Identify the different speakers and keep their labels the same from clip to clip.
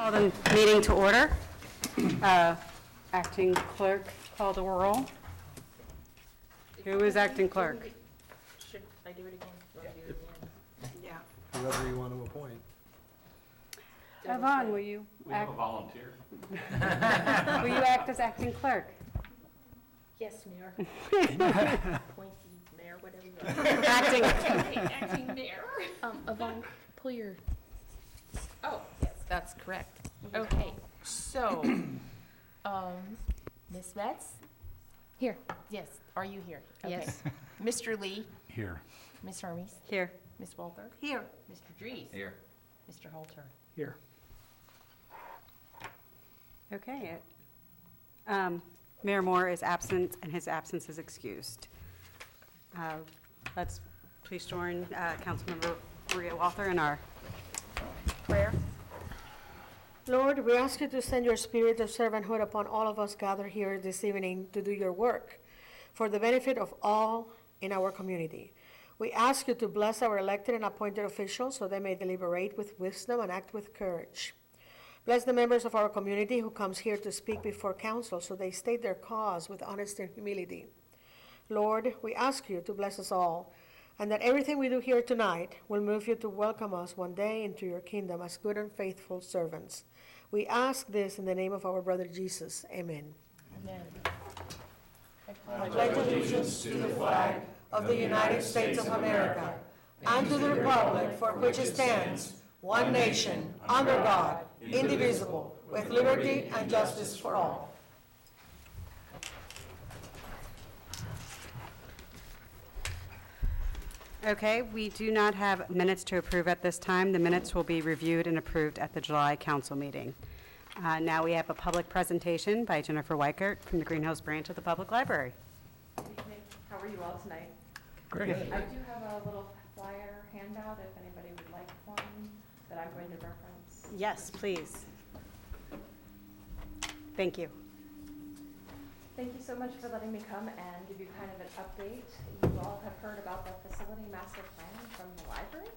Speaker 1: Call the meeting to order. Acting clerk, call the roll. Who is acting clerk?
Speaker 2: Should I do it again? You want to do it again?
Speaker 1: Yeah.
Speaker 3: Whoever you want to appoint.
Speaker 1: Yvonne, will you
Speaker 4: We have
Speaker 1: act,
Speaker 4: a volunteer.
Speaker 1: will you act as acting clerk?
Speaker 2: Yes, Mayor. Appointee, Mayor, whatever you want.
Speaker 1: Acting.
Speaker 2: Acting Mayor. Yvonne, pull your, oh, yes, that's correct. Okay, so, Ms. Betts? Here, yes, are you here? Okay.
Speaker 1: Yes.
Speaker 2: Mr. Lee?
Speaker 4: Here.
Speaker 2: Ms. Hermes?
Speaker 1: Here.
Speaker 2: Ms. Walter?
Speaker 1: Here.
Speaker 2: Mr. Dries?
Speaker 4: Here.
Speaker 2: Mr. Halter?
Speaker 3: Here.
Speaker 1: Okay. Mayor Moore is absent, and his absence is excused. Let's please join Councilmember Maria Walther in our prayer.
Speaker 5: Lord, we ask you to send your spirit of servanthood upon all of us gathered here this evening to do your work for the benefit of all in our community. We ask you to bless our elected and appointed officials so they may deliberate with wisdom and act with courage. Bless the members of our community who comes here to speak before council so they state their cause with honesty and humility. Lord, we ask you to bless us all, and that everything we do here tonight will move you to welcome us one day into your kingdom as good and faithful servants. We ask this in the name of our brother Jesus. Amen.
Speaker 2: Amen.
Speaker 5: I pledge allegiance to the flag of the United States of America and to the republic for which it stands, one nation, under God, indivisible, with liberty and justice for all.
Speaker 1: Okay, we do not have minutes to approve at this time. The minutes will be reviewed and approved at the July council meeting. Now we have a public presentation by Jennifer Weichert from the Greenhills branch of the Public Library.
Speaker 6: Good evening. How are you all tonight?
Speaker 3: Great.
Speaker 6: I do have a little flyer handout if anybody would like one that I'm going to reference.
Speaker 1: Yes, please. Thank you.
Speaker 6: Thank you so much for letting me come and give you kind of an update. You all have heard about the facility master plan from the library,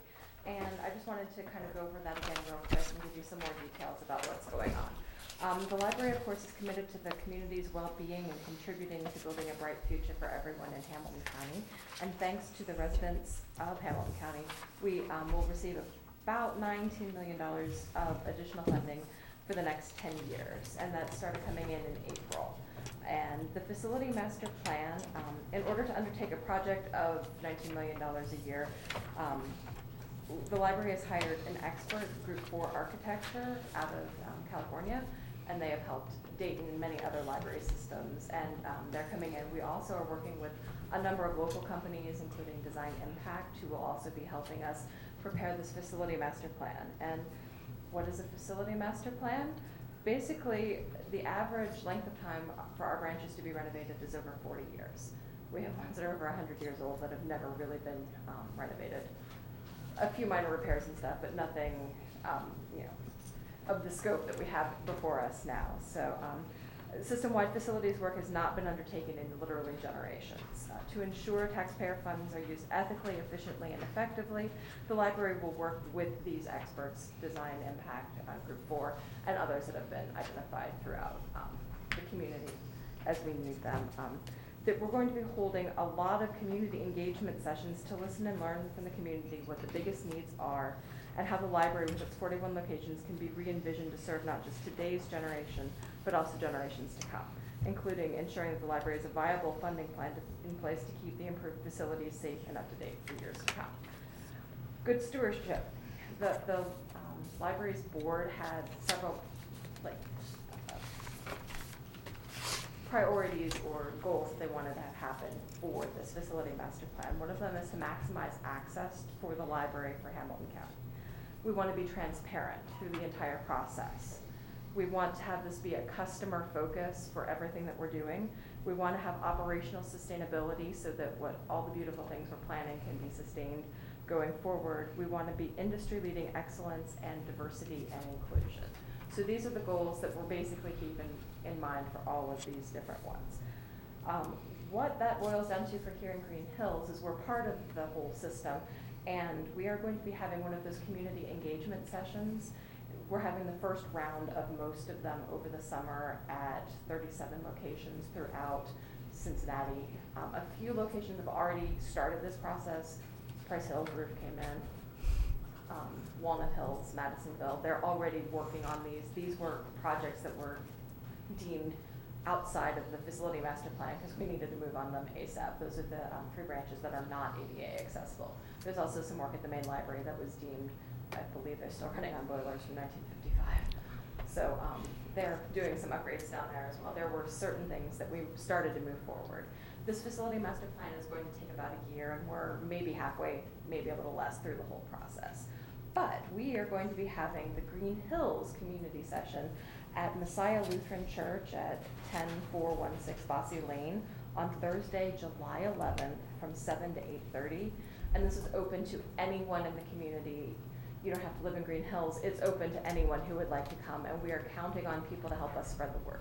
Speaker 6: and I just wanted to kind of go over that again real quick and give you some more details about what's going on. The library, of course, is committed to the community's well-being and contributing to building a bright future for everyone in Hamilton County. And thanks to the residents of Hamilton County, we will receive about $19 million of additional funding for the next 10 years, and that started coming in April. And the facility master plan, in order to undertake a project of $19 million a year, the library has hired an expert, Group 4 Architecture, out of California, and they have helped Dayton and many other library systems, and they're coming in. We also are working with a number of local companies, including Design Impact, who will also be helping us prepare this facility master plan. And what is a facility master plan? Basically, the average length of time for our branches to be renovated is over 40 years. We have ones that are over 100 years old that have never really been renovated. A few minor repairs and stuff, but nothing, of the scope that we have before us now. So system-wide facilities work has not been undertaken in literally generations. To ensure taxpayer funds are used ethically, efficiently, and effectively, the library will work with these experts, Design Impact, Group 4, and others that have been identified throughout the community as we need them. That we're going to be holding a lot of community engagement sessions to listen and learn from the community what the biggest needs are and how the library with its 41 locations can be re-envisioned to serve not just today's generation, but also generations to come, including ensuring that the library has a viable funding plan in place to keep the improved facilities safe and up to date for years to come. Good stewardship. The library's board had several priorities or goals that they wanted to have happen for this facility master plan. One of them is to maximize access for the library for Hamilton County. We want to be transparent through the entire process. We want to have this be a customer focus for everything that we're doing. We want to have operational sustainability so that all the beautiful things we're planning can be sustained going forward. We want to be industry-leading excellence and diversity and inclusion. So these are the goals that we're basically keeping in mind for all of these different ones. What that boils down to for here in Green Hills is we're part of the whole system, and we are going to be having one of those community engagement sessions we're having the first round of most of them over the summer at 37 locations throughout Cincinnati. A few locations have already started this process. Price Hills roof came in. Walnut Hills, Madisonville, they're already working on these. These were projects that were deemed outside of the facility master plan because we needed to move on them ASAP. Those are the 3 branches that are not ADA accessible. There's also some work at the main library that was deemed, I believe they're still running on boilers from 1955. So they're doing some upgrades down there as well. There were certain things that we started to move forward. This facility master plan is going to take about a year, and we're maybe halfway, maybe a little less through the whole process. But we are going to be having the Green Hills community session at Messiah Lutheran Church at 10416 Bossy Lane on Thursday, July 11th from 7 to 8:30. And this is open to anyone in the community. You don't have to live in Green Hills. It's open to anyone who would like to come, and we are counting on people to help us spread the word.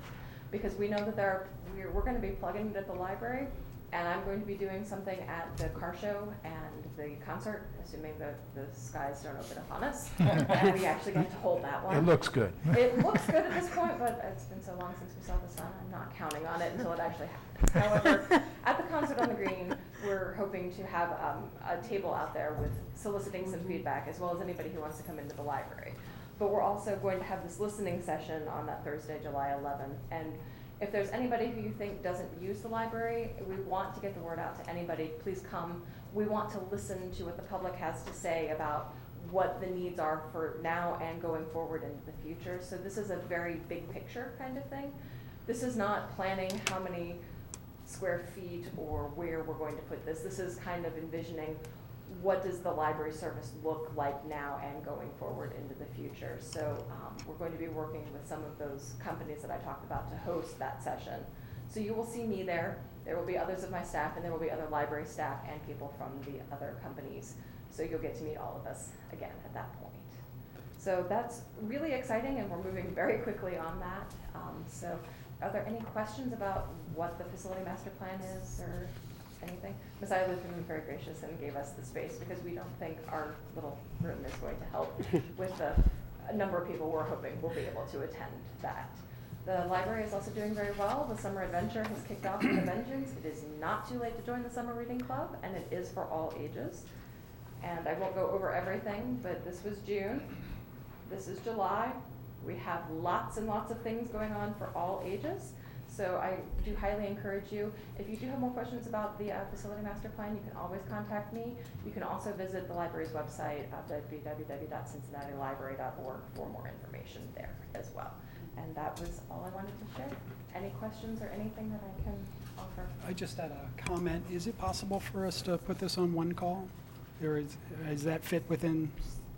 Speaker 6: Because we know that we're going to be plugging it at the library, and I'm going to be doing something at the car show and the concert, assuming the skies don't open up on us, and we actually get to hold that one.
Speaker 3: It looks good.
Speaker 6: It looks good at this point, but it's been so long since we saw the sun, I'm not counting on it until it actually happens. However, at the concert on the green, we're hoping to have a table out there with soliciting some feedback, as well as anybody who wants to come into the library. But we're also going to have this listening session on that Thursday, July 11th. And if there's anybody who you think doesn't use the library, we want to get the word out to anybody. Please come. We want to listen to what the public has to say about what the needs are for now and going forward into the future. So this is a very big picture kind of thing. This is not planning how many square feet or where we're going to put this. This is kind of envisioning what does the library service look like now and going forward into the future. So we're going to be working with some of those companies that I talked about to host that session. So you will see me there. There will be others of my staff, and there will be other library staff and people from the other companies. So you'll get to meet all of us again at that point. So that's really exciting, and we're moving very quickly on that. So are there any questions about what the facility master plan is or anything? Messiah Lutheran was very gracious and gave us the space because we don't think our little room is going to help with the number of people we're hoping will be able to attend that. The library is also doing very well. The summer adventure has kicked off with a vengeance. It is not too late to join the summer reading club, and it is for all ages. And I won't go over everything, but this was June. This is July. We have lots and lots of things going on for all ages. So I do highly encourage you, if you do have more questions about the facility master plan, you can always contact me. You can also visit the library's website at www.cincinnatilibrary.org for more information there as well. And that was all I wanted to share. Any questions or anything that I can offer?
Speaker 4: I just had a comment. Is it possible for us to put this on one call? Or is that fit within?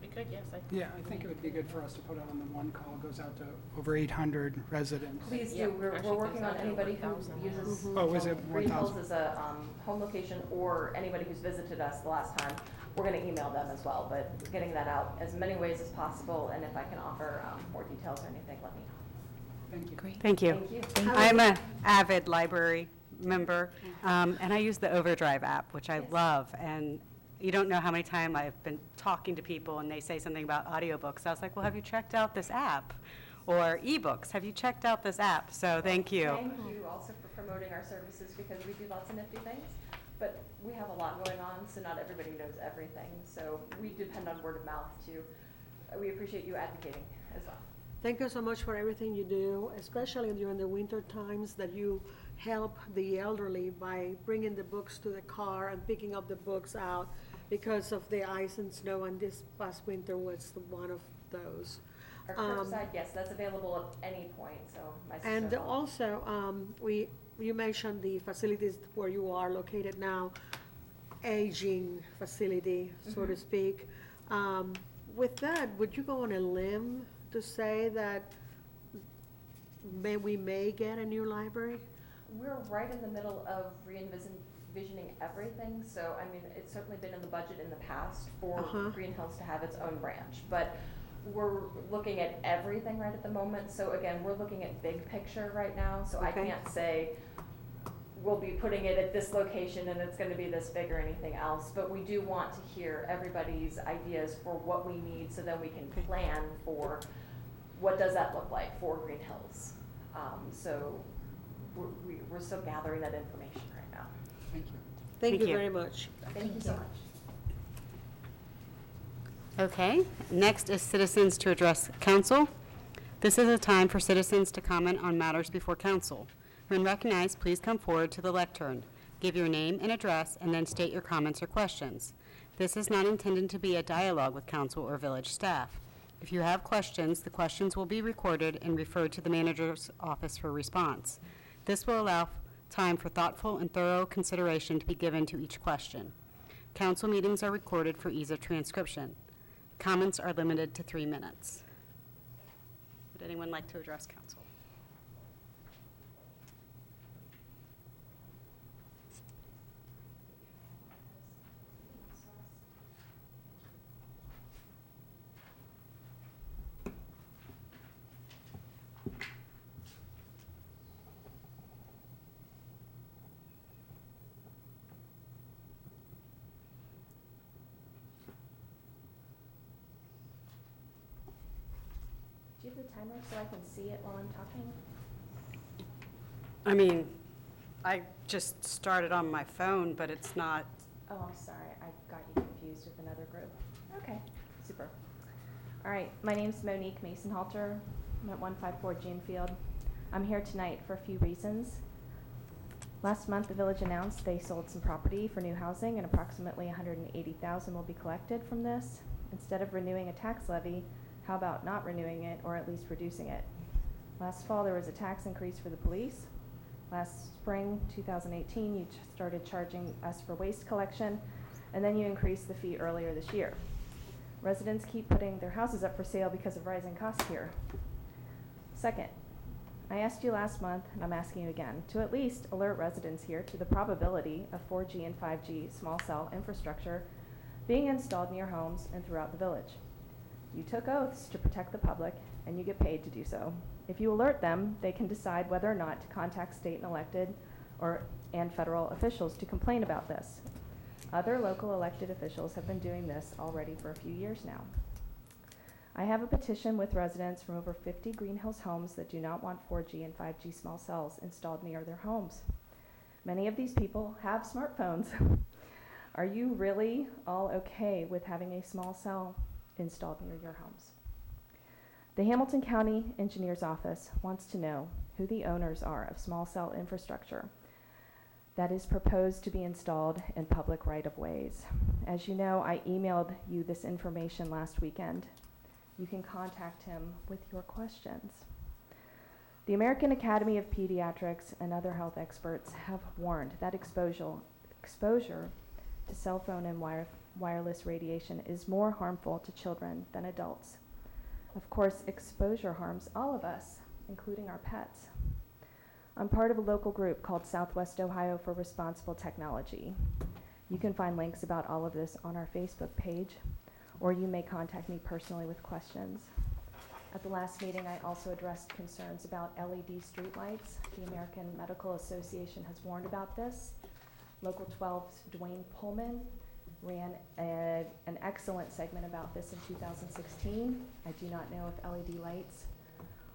Speaker 2: We could, yes.
Speaker 4: Yeah, I think it would be good for us to put it on the one call. It goes out to over 800 residents.
Speaker 6: Please do.
Speaker 2: Yeah,
Speaker 6: We're
Speaker 2: actually,
Speaker 6: working on
Speaker 2: it's
Speaker 6: anybody who
Speaker 2: 1,000
Speaker 6: uses
Speaker 4: Oh, is it
Speaker 6: Green Hills
Speaker 4: 1,000?
Speaker 6: as a home location, or anybody who's visited us the last time. We're going to email them as well, but getting that out as many ways as possible. And if I can offer more details or anything, let me know.
Speaker 4: Thank you.
Speaker 2: Great.
Speaker 1: Thank you.
Speaker 6: Thank you.
Speaker 1: I'm an avid library member, and I use the Overdrive app, which I
Speaker 6: Yes.
Speaker 1: love. And you don't know how many times I've been talking to people and they say something about audiobooks. I was like, well, have you checked out this app? Or ebooks, have you checked out this app? So thank you.
Speaker 6: Thank you also for promoting our services, because we do lots of nifty things, but we have a lot going on, so not everybody knows everything. So we depend on word of mouth too. We appreciate you advocating as well.
Speaker 5: Thank you so much for everything you do, especially during the winter times, that you help the elderly by bringing the books to the car and picking up the books out because of the ice and snow, and this past winter was one of those.
Speaker 6: Our curbside, yes, that's available at any point, so my sister.
Speaker 5: And also, you mentioned the facilities where you are located now, aging facility, so to speak. With that, would you go on a limb to say that we may get a new library?
Speaker 6: We're right in the middle of re-envisioning everything, so I mean, it's certainly been in the budget in the past for Green Hills to have its own branch, but we're looking at everything right at the moment. So again, we're looking at big picture right now, so I can't say we'll be putting it at this location and it's going to be this big or anything else, but we do want to hear everybody's ideas for what we need so then we can plan for what does that look like for Green Hills? So we're still gathering that information right now.
Speaker 4: Thank you.
Speaker 5: Thank you
Speaker 1: you.
Speaker 5: very much.
Speaker 6: Thank you so much.
Speaker 1: Okay, next is citizens to address council. This is a time for citizens to comment on matters before council. When recognized, please come forward to the lectern. Give your name and address, and then state your comments or questions. This is not intended to be a dialogue with council or village staff. If you have questions, the questions will be recorded and referred to the manager's office for response. This will allow time for thoughtful and thorough consideration to be given to each question. Council meetings are recorded for ease of transcription. Comments are limited to 3 minutes. Would anyone like to address council?
Speaker 6: Do you have the timer so I can see it while I'm talking?
Speaker 1: I mean, I just started on my phone, but it's not.
Speaker 6: Oh, I'm sorry, I got you confused with another group. Okay, super. All right, my name's Monique Masonhalter. I'm at 154 Junefield. I'm here tonight for a few reasons. Last month, the village announced they sold some property for new housing, and approximately $180,000 will be collected from this. Instead of renewing a tax levy, how about not renewing it, or at least reducing it? Last fall, there was a tax increase for the police. Last spring, 2018, you started charging us for waste collection, and then you increased the fee earlier this year. Residents keep putting their houses up for sale because of rising costs here. Second, I asked you last month, and I'm asking you again, to at least alert residents here to the probability of 4G and 5G small cell infrastructure being installed in your homes and throughout the village. You took oaths to protect the public, and you get paid to do so. If you alert them, they can decide whether or not to contact state and elected and federal officials to complain about this. Other local elected officials have been doing this already for a few years now. I have a petition with residents from over 50 Greenhills homes that do not want 4G and 5G small cells installed near their homes. Many of these people have smartphones. Are you really all okay with having a small cell installed near your homes? The Hamilton County Engineer's Office wants to know who the owners are of small cell infrastructure that is proposed to be installed in public right-of-ways. As you know, I emailed you this information last weekend. You can contact him with your questions. The American Academy of Pediatrics and other health experts have warned that exposure to cell phone and wireless radiation is more harmful to children than adults. Of course, exposure harms all of us, including our pets. I'm part of a local group called Southwest Ohio for Responsible Technology. You can find links about all of this on our Facebook page, or you may contact me personally with questions. At the last meeting, I also addressed concerns about LED streetlights. The American Medical Association has warned about this. Local 12's Dwayne Pullman ran an excellent segment about this in 2016. I do not know if LED lights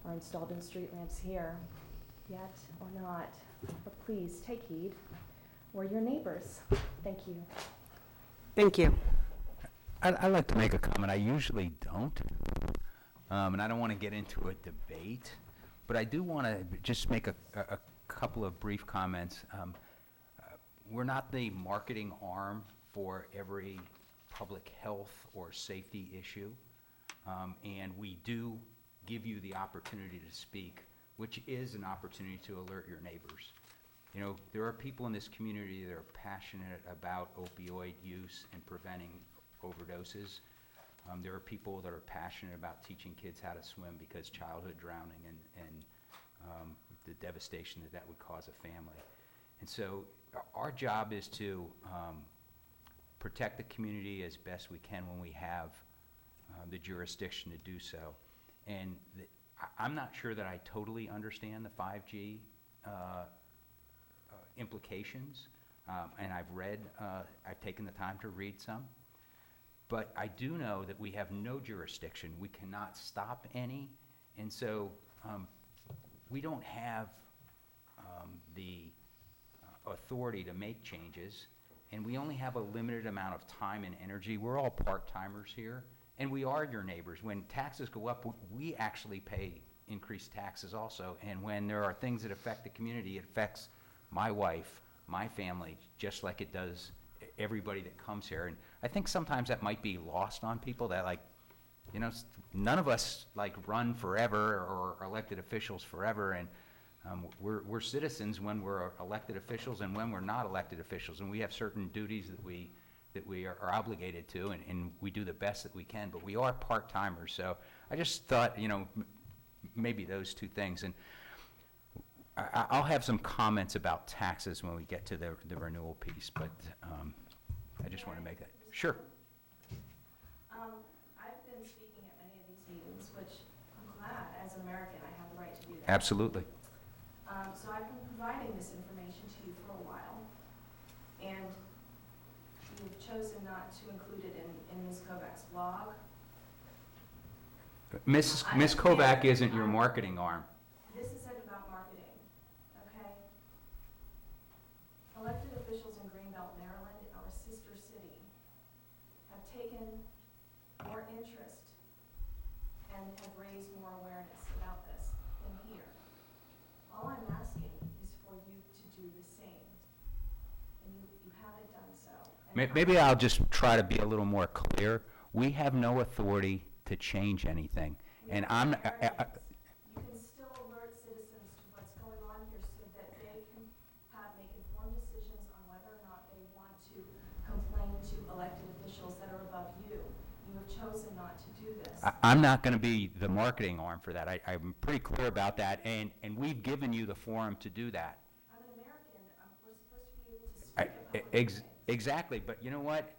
Speaker 6: are installed in street lamps here yet or not, but please take heed. We're your neighbors. Thank you.
Speaker 1: Thank you.
Speaker 3: I'd like to make a comment. I usually don't, and I don't want to get into a debate, but I do want to just make a couple of brief comments. We're not the marketing arm for every public health or safety issue, and we do give you the opportunity to speak, which is an opportunity to alert your neighbors. You know, there are people in this community that are passionate about opioid use and preventing overdoses. There are people that are passionate about teaching kids how to swim because childhood drowning and the devastation that would cause a family. And so our job is to protect the community as best we can when we have the jurisdiction to do so. And I'm not sure that I totally understand the 5G implications, and I've taken the time to read some. But I do know that we have no jurisdiction. We cannot stop any, And so we don't have the authority to make changes, and we only have a limited amount of time and energy. We're all part-timers here, and we are your neighbors. When taxes go up, we actually pay increased taxes also, and when there are things that affect the community, it affects my wife, my family, just like it does everybody that comes here. And I think sometimes that might be lost on people, that like, you know, none of us like run forever or are elected officials forever, and we're citizens when we're elected officials and when we're not elected officials, and we have certain duties that we are obligated to, and we do the best that we can, but we are part-timers. So I just thought, you know, maybe those two things. And I'll have some comments about taxes when we get to the renewal piece, but I just want to make that. Sure.
Speaker 6: I've been speaking at many of these meetings, which I'm glad, as an American, I have the right to do that.
Speaker 3: Absolutely.
Speaker 6: So I've been providing this information to you for a while, and you've chosen not to include it in Ms. Kovacs' blog.
Speaker 3: Ms. Kovac isn't your marketing arm.
Speaker 6: This is about marketing, okay? Elected officials in Greenbelt, Maryland, our sister city, have taken more interest and have raised more awareness about this than here. All I'm asking is for you to do the same, and you haven't done so. And
Speaker 3: Maybe I'll just try to be a little more clear. We have no authority to change anything, and I'm.
Speaker 6: You can still alert citizens to what's going on here so that they can make informed decisions on whether or not they want to complain to elected officials that are above you. You have chosen not to do this.
Speaker 3: I'm not going to be the marketing arm for that. I'm pretty clear about that, and we've given you the forum to do that.
Speaker 6: I'm an American. We're supposed to be able to speak about things.
Speaker 3: Exactly, but you know what?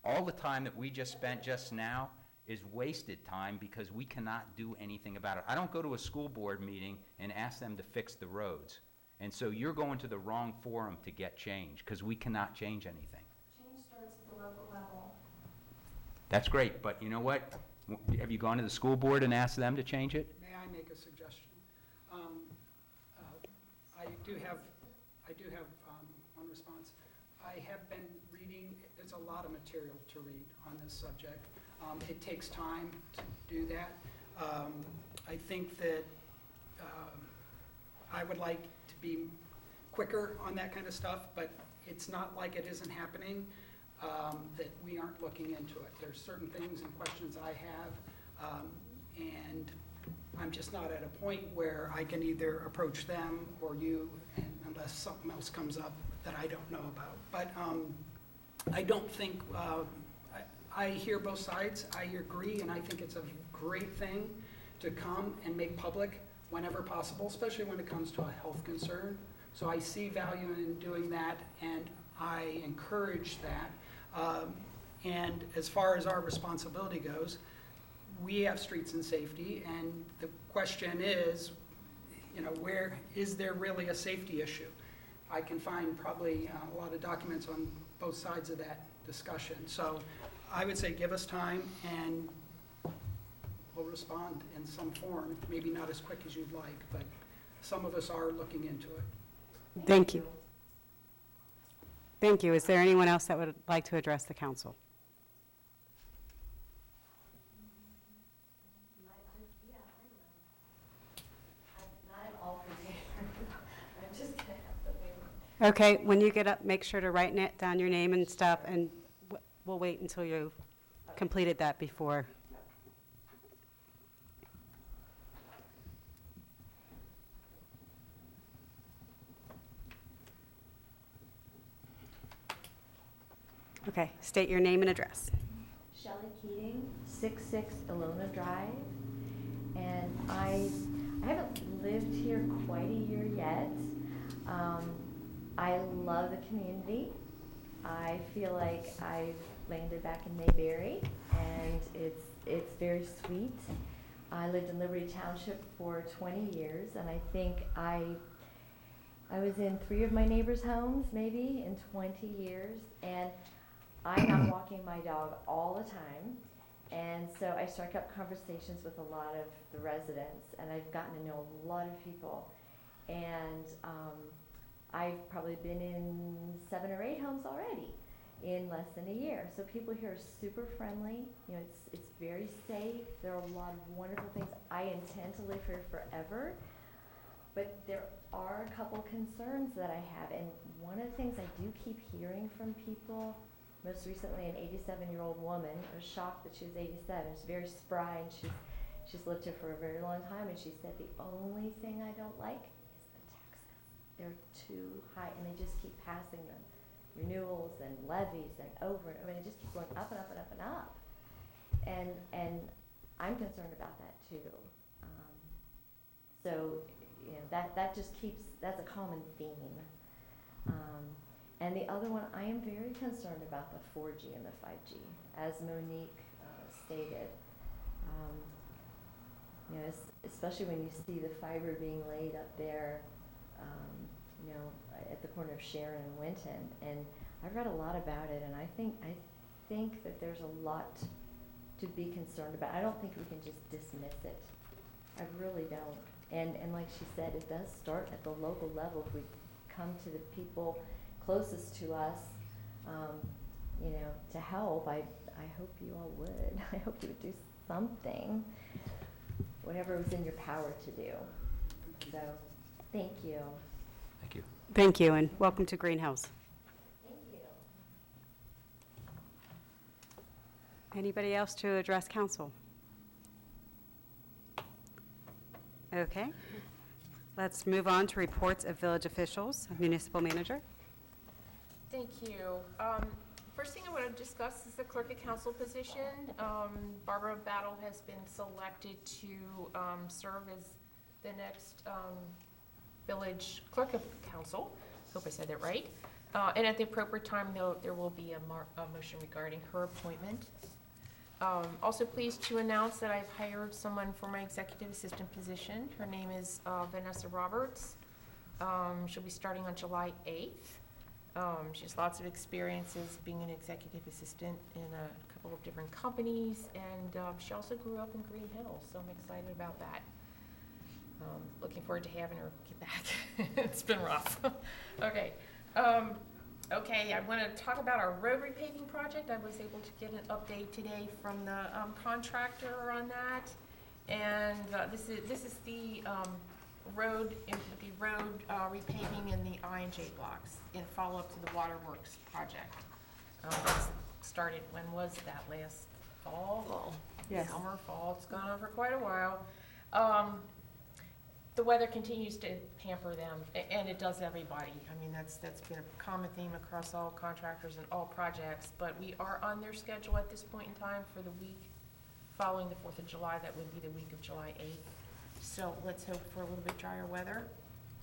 Speaker 3: All the time that we just spent just now is wasted time because we cannot do anything about it. I don't go to a school board meeting and ask them to fix the roads. And so you're going to the wrong forum to get change because we cannot change anything.
Speaker 6: Change starts at the local level.
Speaker 3: That's great, but you know what? Have you gone to the school board and asked them to change it?
Speaker 4: May I make a suggestion? I do have one response. I have been reading, there's a lot of material to read on this subject. It takes time to do that. I think that I would like to be quicker on that kind of stuff, but it's not like it isn't happening, that we aren't looking into it. There's certain things and questions I have, and I'm just not at a point where I can either approach them or you, and unless something else comes up that I don't know about. But I don't think, I hear both sides. I agree, and I think it's a great thing to come and make public whenever possible, especially when it comes to a health concern. So I see value in doing that, and I encourage that. And as far as our responsibility goes, we have streets and safety, and the question is, you know, where is there really a safety issue? I can find probably a lot of documents on both sides of that discussion. So I would say give us time and we'll respond in some form, maybe not as quick as you'd like, but some of us are looking into it.
Speaker 1: Thank you. Thank you. Is there anyone else that would like to address the council? Okay, when you get up, make sure to write down your name and stuff, and we'll wait until you've completed that before. Okay, state your name and address.
Speaker 7: Shelley Keating, 66 Ilona Drive, and I haven't lived here quite a year yet. I love the community. I feel like I've landed back in Mayberry, and it's very sweet. I lived in Liberty Township for 20 years, and I think I was in 3 of my neighbors' homes maybe in 20 years, and I'm out walking my dog all the time, And so I struck up conversations with a lot of the residents, and I've gotten to know a lot of people. And I've probably been in 7 or 8 homes already in less than a year. So people here are super friendly. You know, it's very safe. There are a lot of wonderful things. I intend to live here forever, but there are a couple concerns that I have. And one of the things I do keep hearing from people, most recently an 87-year-old woman, I was shocked that she was 87. She's very spry, and she's lived here for a very long time, and she said the only thing I don't like is the taxes. They're too high, and they just keep passing them. Renewals and levies and over, I mean, it just keeps going up and up and up and up. And I'm concerned about that too. So, you know, that just keeps, that's a common theme. And the other one, I am very concerned about the 4G and the 5G, as Monique stated. You know, especially when you see the fiber being laid up there, you know, at the corner of Sharon and Winton, and I've read a lot about it, and I think that there's a lot to be concerned about. I don't think we can just dismiss it. I really don't. And like she said, it does start at the local level. If we come to the people closest to us, you know, to help, I hope you all would. I hope you would do something, whatever was in your power to do. So, thank you.
Speaker 3: Thank you.
Speaker 1: Thank you, and welcome to Greenhills.
Speaker 7: Thank you.
Speaker 1: Anybody else to address council? Okay. Let's move on to reports of village officials. Municipal manager.
Speaker 2: Thank you. First thing I want to discuss is the clerk of council position. Barbara Battle has been selected to serve as the next village clerk of council. Hope I said that right. And at the appropriate time, there will be a motion regarding her appointment. Also pleased to announce that I've hired someone for my executive assistant position. Her name is Vanessa Roberts. She'll be starting on July 8th. She has lots of experiences being an executive assistant in a couple of different companies, and she also grew up in Greenhills, so I'm excited about that. Looking forward to having her get back. It's been rough. Okay. Okay, I want to talk about our road repaving project. I was able to get an update today from the contractor on that, and this is the road repaving in the I and J blocks in follow-up to the waterworks project. It's started, when was that, last fall?
Speaker 1: Yes.
Speaker 2: Summer, fall. It's gone on for quite a while. The weather continues to hamper them, and it does everybody. I mean, that's been a common theme across all contractors and all projects, but we are on their schedule at this point in time for the week following the 4th of July. That would be the week of July 8th. So let's hope for a little bit drier weather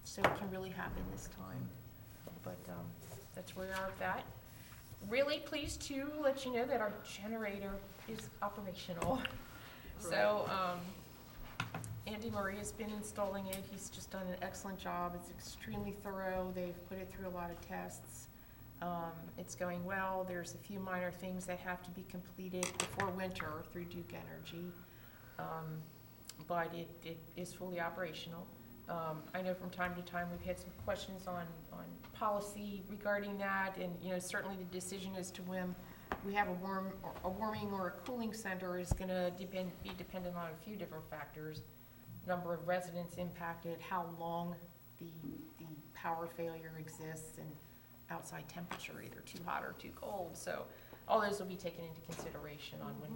Speaker 2: so it can really happen this time. But that's where we are with that. Really pleased to let you know that our generator is operational. Right. So, Andy Murray has been installing it. He's just done an excellent job. It's extremely thorough. They've put it through a lot of tests. It's going well. There's a few minor things that have to be completed before winter through Duke Energy, but it is fully operational. I know from time to time we've had some questions on policy regarding that, and you know, certainly the decision as to when we have a warming or a cooling center is going to be dependent on a few different factors. Number of residents impacted, how long the power failure exists, and outside temperature, either too hot or too cold. So all those will be taken into consideration on when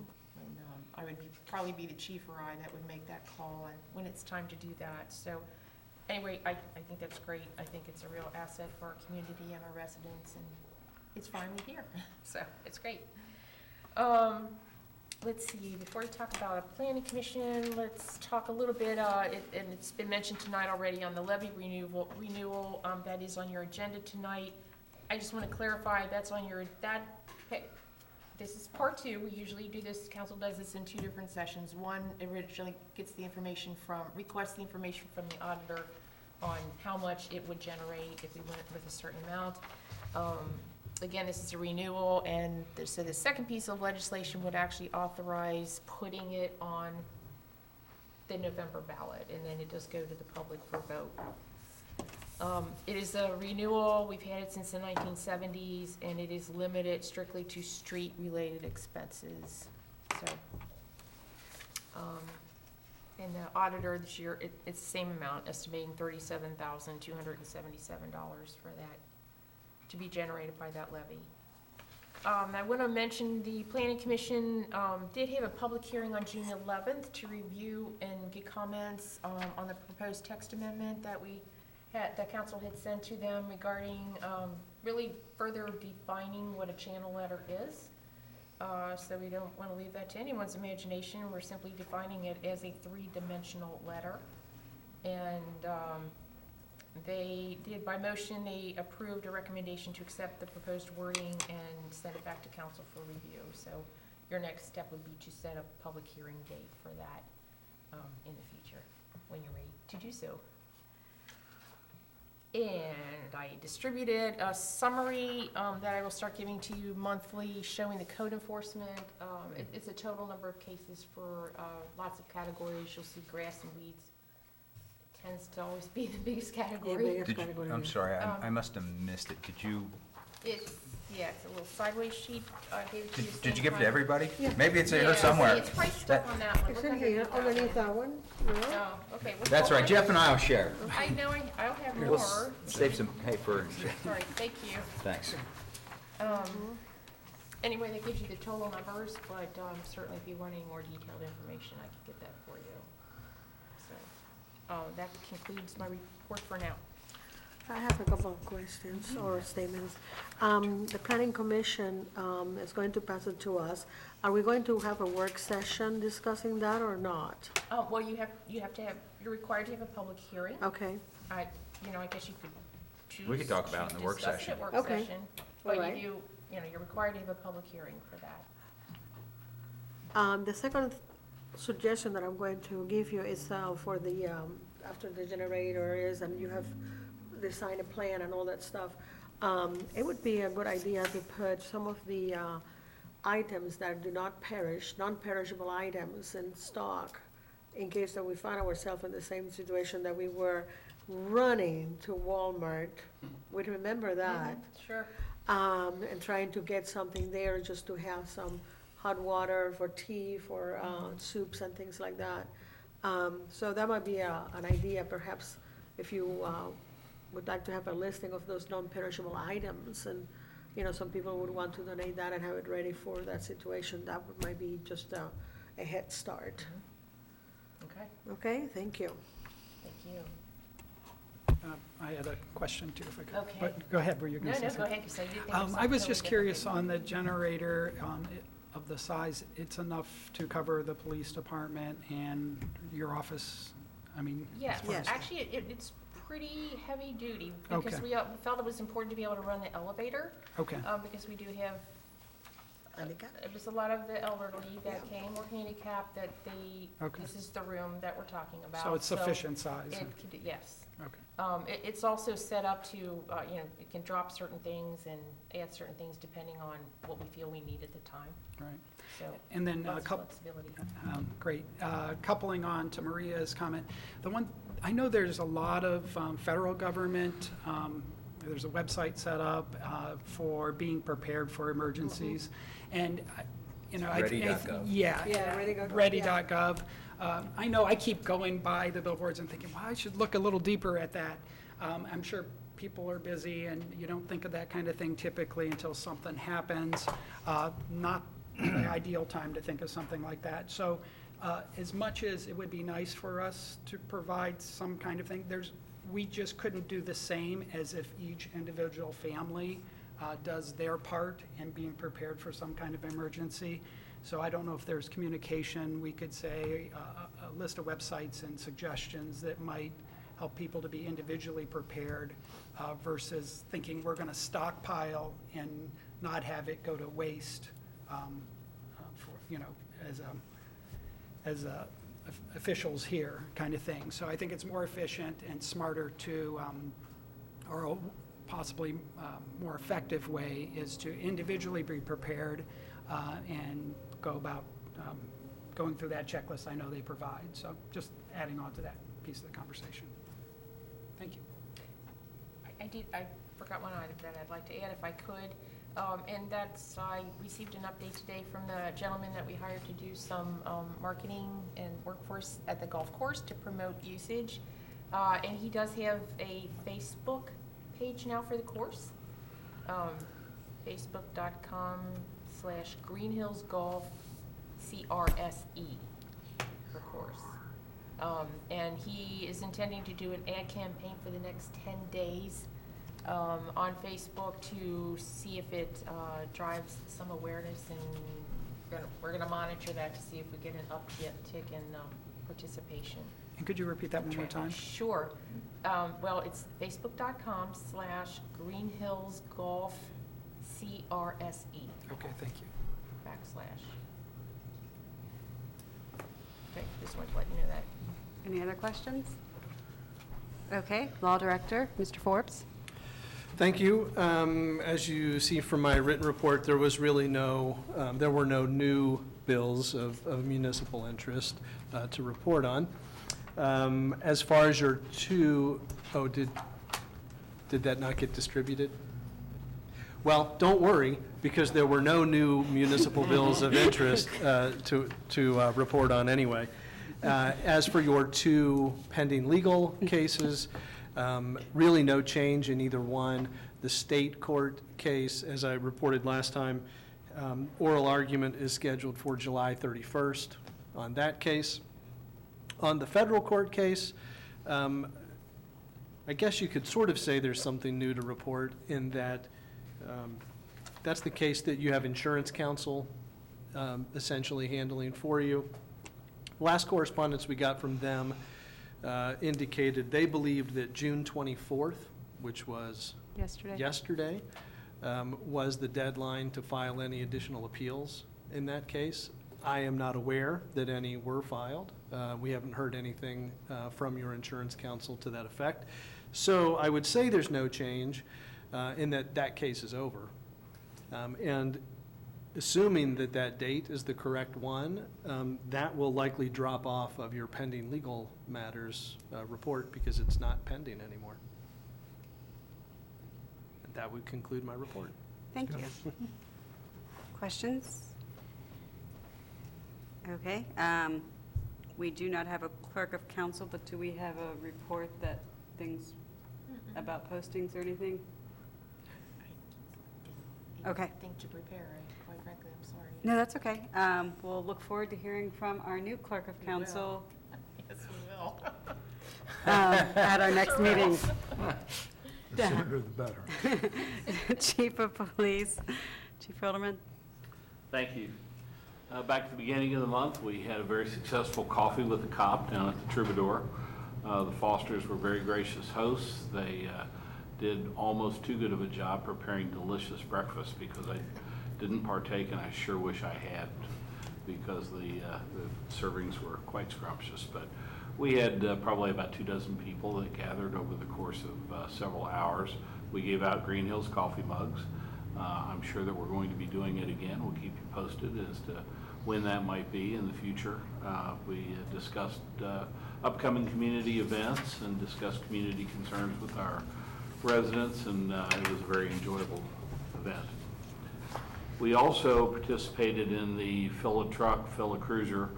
Speaker 2: I would probably be the chief or I that would make that call and when it's time to do that. So anyway, I think that's great. I think it's a real asset for our community and our residents, and it's finally here. So it's great. Let's see, before we talk about a planning commission, let's talk a little bit, and it's been mentioned tonight already on the levy renewal, that is on your agenda tonight. I just want to clarify, that's on your, this is part 2. We usually do this, council does this in 2 different sessions. One originally requests the information from the auditor on how much it would generate if we went with a certain amount. Again, this is a renewal, and so the second piece of legislation would actually authorize putting it on the November ballot, and then it does go to the public for vote. It is a renewal, we've had it since the 1970s, and it is limited strictly to street-related expenses, so. And the auditor this year, it's the same amount, estimating $37,277 for that, to be generated by that levy. I want to mention the Planning Commission did have a public hearing on June 11th to review and get comments on the proposed text amendment that that council had sent to them regarding really further defining what a channel letter is. So we don't want to leave that to anyone's imagination. We're simply defining it as a three-dimensional letter. And they did, by motion, they approved a recommendation to accept the proposed wording and send it back to council for review. So your next step would be to set up a public hearing date for that in the future when you're ready to do so. And I distributed a summary that I will start giving to you monthly, showing the code enforcement. It's a total number of cases for lots of categories. You'll see grass and weeds. Tends to always be the biggest category.
Speaker 3: I'm sorry, I must have missed it. Did you,
Speaker 2: It's a little sideways sheet. I gave it to you.
Speaker 3: did you give it to everybody?
Speaker 5: Yeah.
Speaker 3: Maybe it's
Speaker 2: Yeah,
Speaker 3: here somewhere.
Speaker 2: It's probably stuck on that one.
Speaker 5: It's
Speaker 2: Look
Speaker 5: in here, underneath that one. No?
Speaker 2: Oh, okay.
Speaker 3: That's right, Jeff and I will share.
Speaker 2: I know, I'll have
Speaker 3: We'll
Speaker 2: more.
Speaker 3: save some paper.
Speaker 2: Sorry, thank you.
Speaker 3: Thanks.
Speaker 2: Anyway, that gives you the total numbers, but certainly if you want any more detailed information, I can get that for you. So, that concludes my report for now.
Speaker 5: I have a couple of questions or statements. The Planning Commission is going to pass it to us. Are we going to have a work session discussing that or not?
Speaker 2: Oh, well, you're required to have a public hearing.
Speaker 5: Okay,
Speaker 2: I guess you could choose.
Speaker 3: We could talk about it in the work
Speaker 2: discuss it
Speaker 3: session.
Speaker 2: at work
Speaker 5: Okay.
Speaker 2: session,
Speaker 5: All
Speaker 2: but
Speaker 5: right.
Speaker 2: you're required to have a public hearing for that.
Speaker 5: the second suggestion that I'm going to give you is for the, after the generator is, and you have designed a plan and all that stuff, it would be a good idea to put some of the items that do not perish, non-perishable items in stock, in case that we find ourselves in the same situation that we were running to Walmart. We remember that.
Speaker 2: Sure.
Speaker 5: And trying to get something there just to have some hot water for tea, for soups and things like that. So that might be an idea, perhaps, if you would like to have a listing of those non-perishable items, and, some people would want to donate that and have it ready for that situation. That might be just a head start.
Speaker 2: Okay,
Speaker 5: Okay, thank you.
Speaker 2: thank you.
Speaker 8: I had a question too, if I could.
Speaker 2: Okay.
Speaker 8: But go ahead, were you
Speaker 2: No,
Speaker 8: going to say
Speaker 2: no, go
Speaker 8: something?
Speaker 2: ahead, because I did think of
Speaker 8: I
Speaker 2: something
Speaker 8: was
Speaker 2: totally
Speaker 8: just curious
Speaker 2: different.
Speaker 8: on the generator, of the size, it's enough to cover the police department and your office,
Speaker 2: Yes,
Speaker 8: as far as-
Speaker 2: actually, it's pretty heavy duty, because
Speaker 8: Okay.
Speaker 2: we felt it was important to be able to run the elevator,
Speaker 8: Okay,
Speaker 2: because we do have,
Speaker 5: Annika?
Speaker 2: there's a lot of the elderly that came or handicapped that
Speaker 8: Okay.
Speaker 2: this is the room that we're talking about.
Speaker 8: so it's sufficient size?
Speaker 2: Yes.
Speaker 8: Okay,
Speaker 2: It's also set up to, it can drop certain things and add certain things depending on what we feel we need at the time,
Speaker 8: right.
Speaker 2: so
Speaker 8: And then
Speaker 2: lots
Speaker 8: a
Speaker 2: of
Speaker 8: couple,
Speaker 2: flexibility.
Speaker 8: great. Coupling on to Maria's comment, I know there's a lot of federal government, there's a website set up for being prepared for emergencies. And,
Speaker 3: Ready.gov.
Speaker 8: Yeah.
Speaker 5: Yeah, ready.gov, yeah.
Speaker 8: Ready.gov. I know I keep going by the billboards and thinking, well, I should look a little deeper at that. I'm sure people are busy and you don't think of that kind of thing typically until something happens. Not the ideal time to think of something like that. So as much as it would be nice for us to provide some kind of thing, we just couldn't do the same as if each individual family does their part in being prepared for some kind of emergency. So I don't know if there's communication, we could say a list of websites and suggestions that might help people to be individually prepared versus thinking we're going to stockpile and not have it go to waste as officials here kind of thing. So I think it's more efficient and smarter to, or possibly more effective way is to individually be prepared and go about going through that checklist I know they provide. So just adding on to that piece of the conversation. Thank you.
Speaker 2: I forgot one item that I'd like to add if I could. And that's, I received an update today from the gentleman that we hired to do some marketing and workforce at the golf course to promote usage. And he does have a Facebook page now for the course. Facebook.com/GreenhillsGolf CRSE for course. And he is intending to do an ad campaign for the next 10 days on Facebook to see if it drives some awareness, and we're gonna monitor that to see if we get an uptick in participation.
Speaker 8: And could you repeat that one more time?
Speaker 2: Sure. Well, it's Facebook.com/GreenhillsGolf CRSE.
Speaker 8: Okay, thank you.
Speaker 2: / Okay, just wanted to let you know that.
Speaker 1: Any other questions? Okay, Law Director, Mr. Forbes.
Speaker 9: Thank you. As you see from my written report, there was really there were no new bills of municipal interest to report on. As far as your did that not get distributed? Well, don't worry, because there were no new municipal bills of interest to report on anyway. As for your 2 pending legal cases, really no change in either one. The state court case, as I reported last time, oral argument is scheduled for July 31st on that case. On the federal court case, I guess you could sort of say there's something new to report in that that's the case that you have insurance counsel essentially handling for you. Last correspondence we got from them indicated they believed that June 24th, which was yesterday, was the deadline to file any additional appeals in that case. I am not aware that any were filed. We haven't heard anything from your insurance counsel to that effect. So I would say there's no change in that case is over. And assuming that that date is the correct one, that will likely drop off of your pending legal matters report because it's not pending anymore. And that would conclude my report.
Speaker 1: Thank you. Questions? Okay. We do not have a clerk of council, but do we have a report that things about postings or anything? Okay.
Speaker 2: Thing to prepare, quite frankly, I'm sorry.
Speaker 1: No, that's okay. We'll look forward to hearing from our new clerk of council
Speaker 2: Yes, we will.
Speaker 1: at our next meeting.
Speaker 10: The sooner the better.
Speaker 1: Chief of Police, Chief Hilderman.
Speaker 11: Thank you. Back at the beginning of the month, we had a very successful coffee with the cop down at the Troubadour. The Fosters were very gracious hosts. They did almost too good of a job preparing delicious breakfast because I didn't partake, and I sure wish I had, because the servings were quite scrumptious. But we had probably about 24 people that gathered over the course of several hours. We gave out Green Hills coffee mugs. I'm sure that we're going to be doing it again. We'll keep you posted as to when that might be in the future. We discussed upcoming community events and discussed community concerns with our residents, and it was a very enjoyable event. We also participated in the Fill a Truck, Fill a Cruiser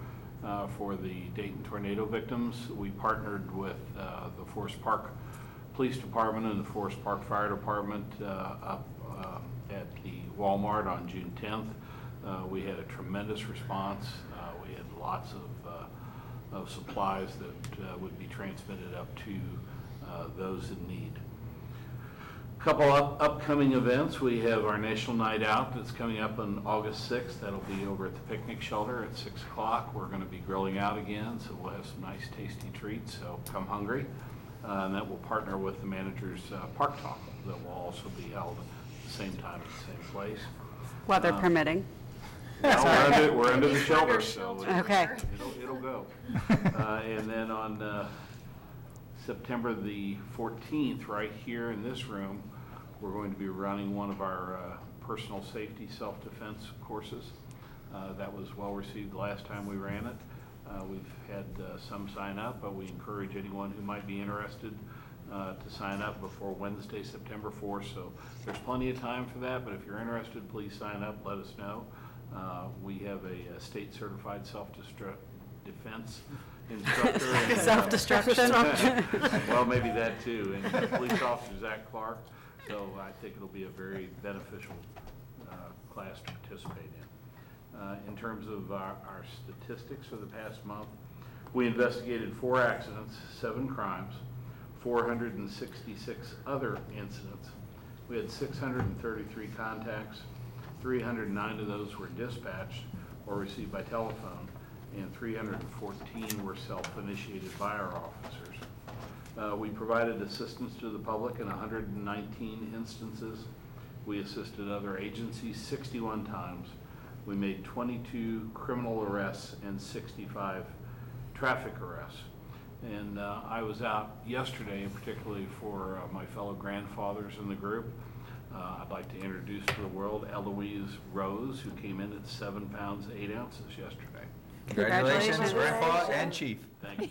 Speaker 11: for the Dayton tornado victims. We partnered with the Forest Park Police Department and the Forest Park Fire Department up at the Walmart on June 10th. We had a tremendous response. We had lots of supplies that would be transmitted up to those in need. A couple of upcoming events. We have our National Night Out that's coming up on August 6th. That'll be over at the picnic shelter at 6 o'clock. We're going to be grilling out again, so we'll have some nice tasty treats, so come hungry. And that will partner with the manager's Park Talk that will also be held at the same time at the same place.
Speaker 1: Weather permitting.
Speaker 11: Well, we're under the shelter, so
Speaker 1: Okay.
Speaker 11: it'll go. And then on September the 14th, right here in this room, We're going to be running one of our personal safety self-defense courses. That was well received the last time we ran it. We've had some sign up, but we encourage anyone who might be interested to sign up before Wednesday, September 4th. So there's plenty of time for that, but if you're interested, please sign up, let us know. We have a state certified self-defense instructor. And,
Speaker 1: Self-destruction?
Speaker 11: well, maybe that too. And police officer Zach Clark. So I think it'll be a very beneficial class to participate in. In terms of our statistics for the past month, we investigated 4 accidents, 7 crimes, 466 other incidents. We had 633 contacts. 309 of those were dispatched or received by telephone, and 314 were self-initiated by our officers. We provided assistance to the public in 119 instances. We assisted other agencies 61 times. We made 22 criminal arrests and 65 traffic arrests. And I was out yesterday, particularly for my fellow grandfathers in the group. I'd like to introduce to the world Eloise Rose, who came in at 7 pounds 8 ounces yesterday.
Speaker 3: Congratulations, Grandpa and Chief.
Speaker 11: Thank you.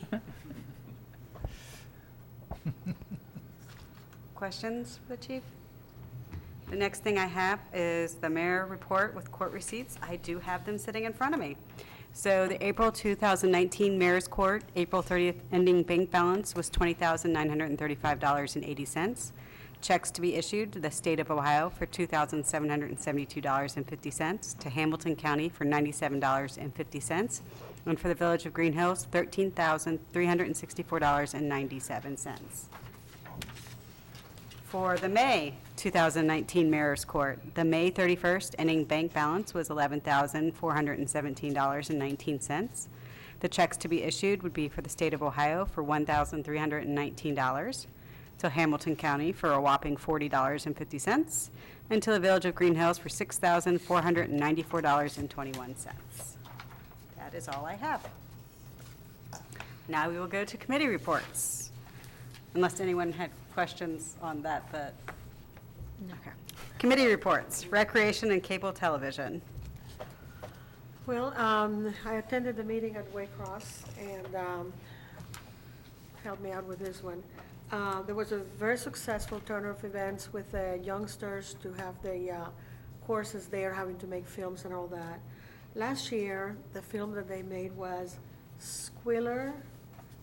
Speaker 1: Questions for the chief? The next thing I have is the mayor report with court receipts. I do have them sitting in front of me. So the April 2019 Mayor's Court, April 30th ending bank balance was $20,935.80. Checks to be issued to the state of Ohio for $2,772.50, to Hamilton County for $97.50, and for the Village of Greenhills, $13,364.97. For the May 2019 Mayor's Court, the May 31st ending bank balance was $11,417.19. The checks to be issued would be for the state of Ohio for $1,319, to Hamilton County for a whopping $40.50, and to the Village of Greenhills for $6,494.21. That is all I have. Now we will go to committee reports, unless anyone had questions on that. Okay. Committee reports, Recreation and Cable Television.
Speaker 5: Well, I attended the meeting at Waycross and helped me out with this one. There was a very successful turn of events with youngsters to have the courses there, having to make films and all that. Last year, the film that they made was Squiller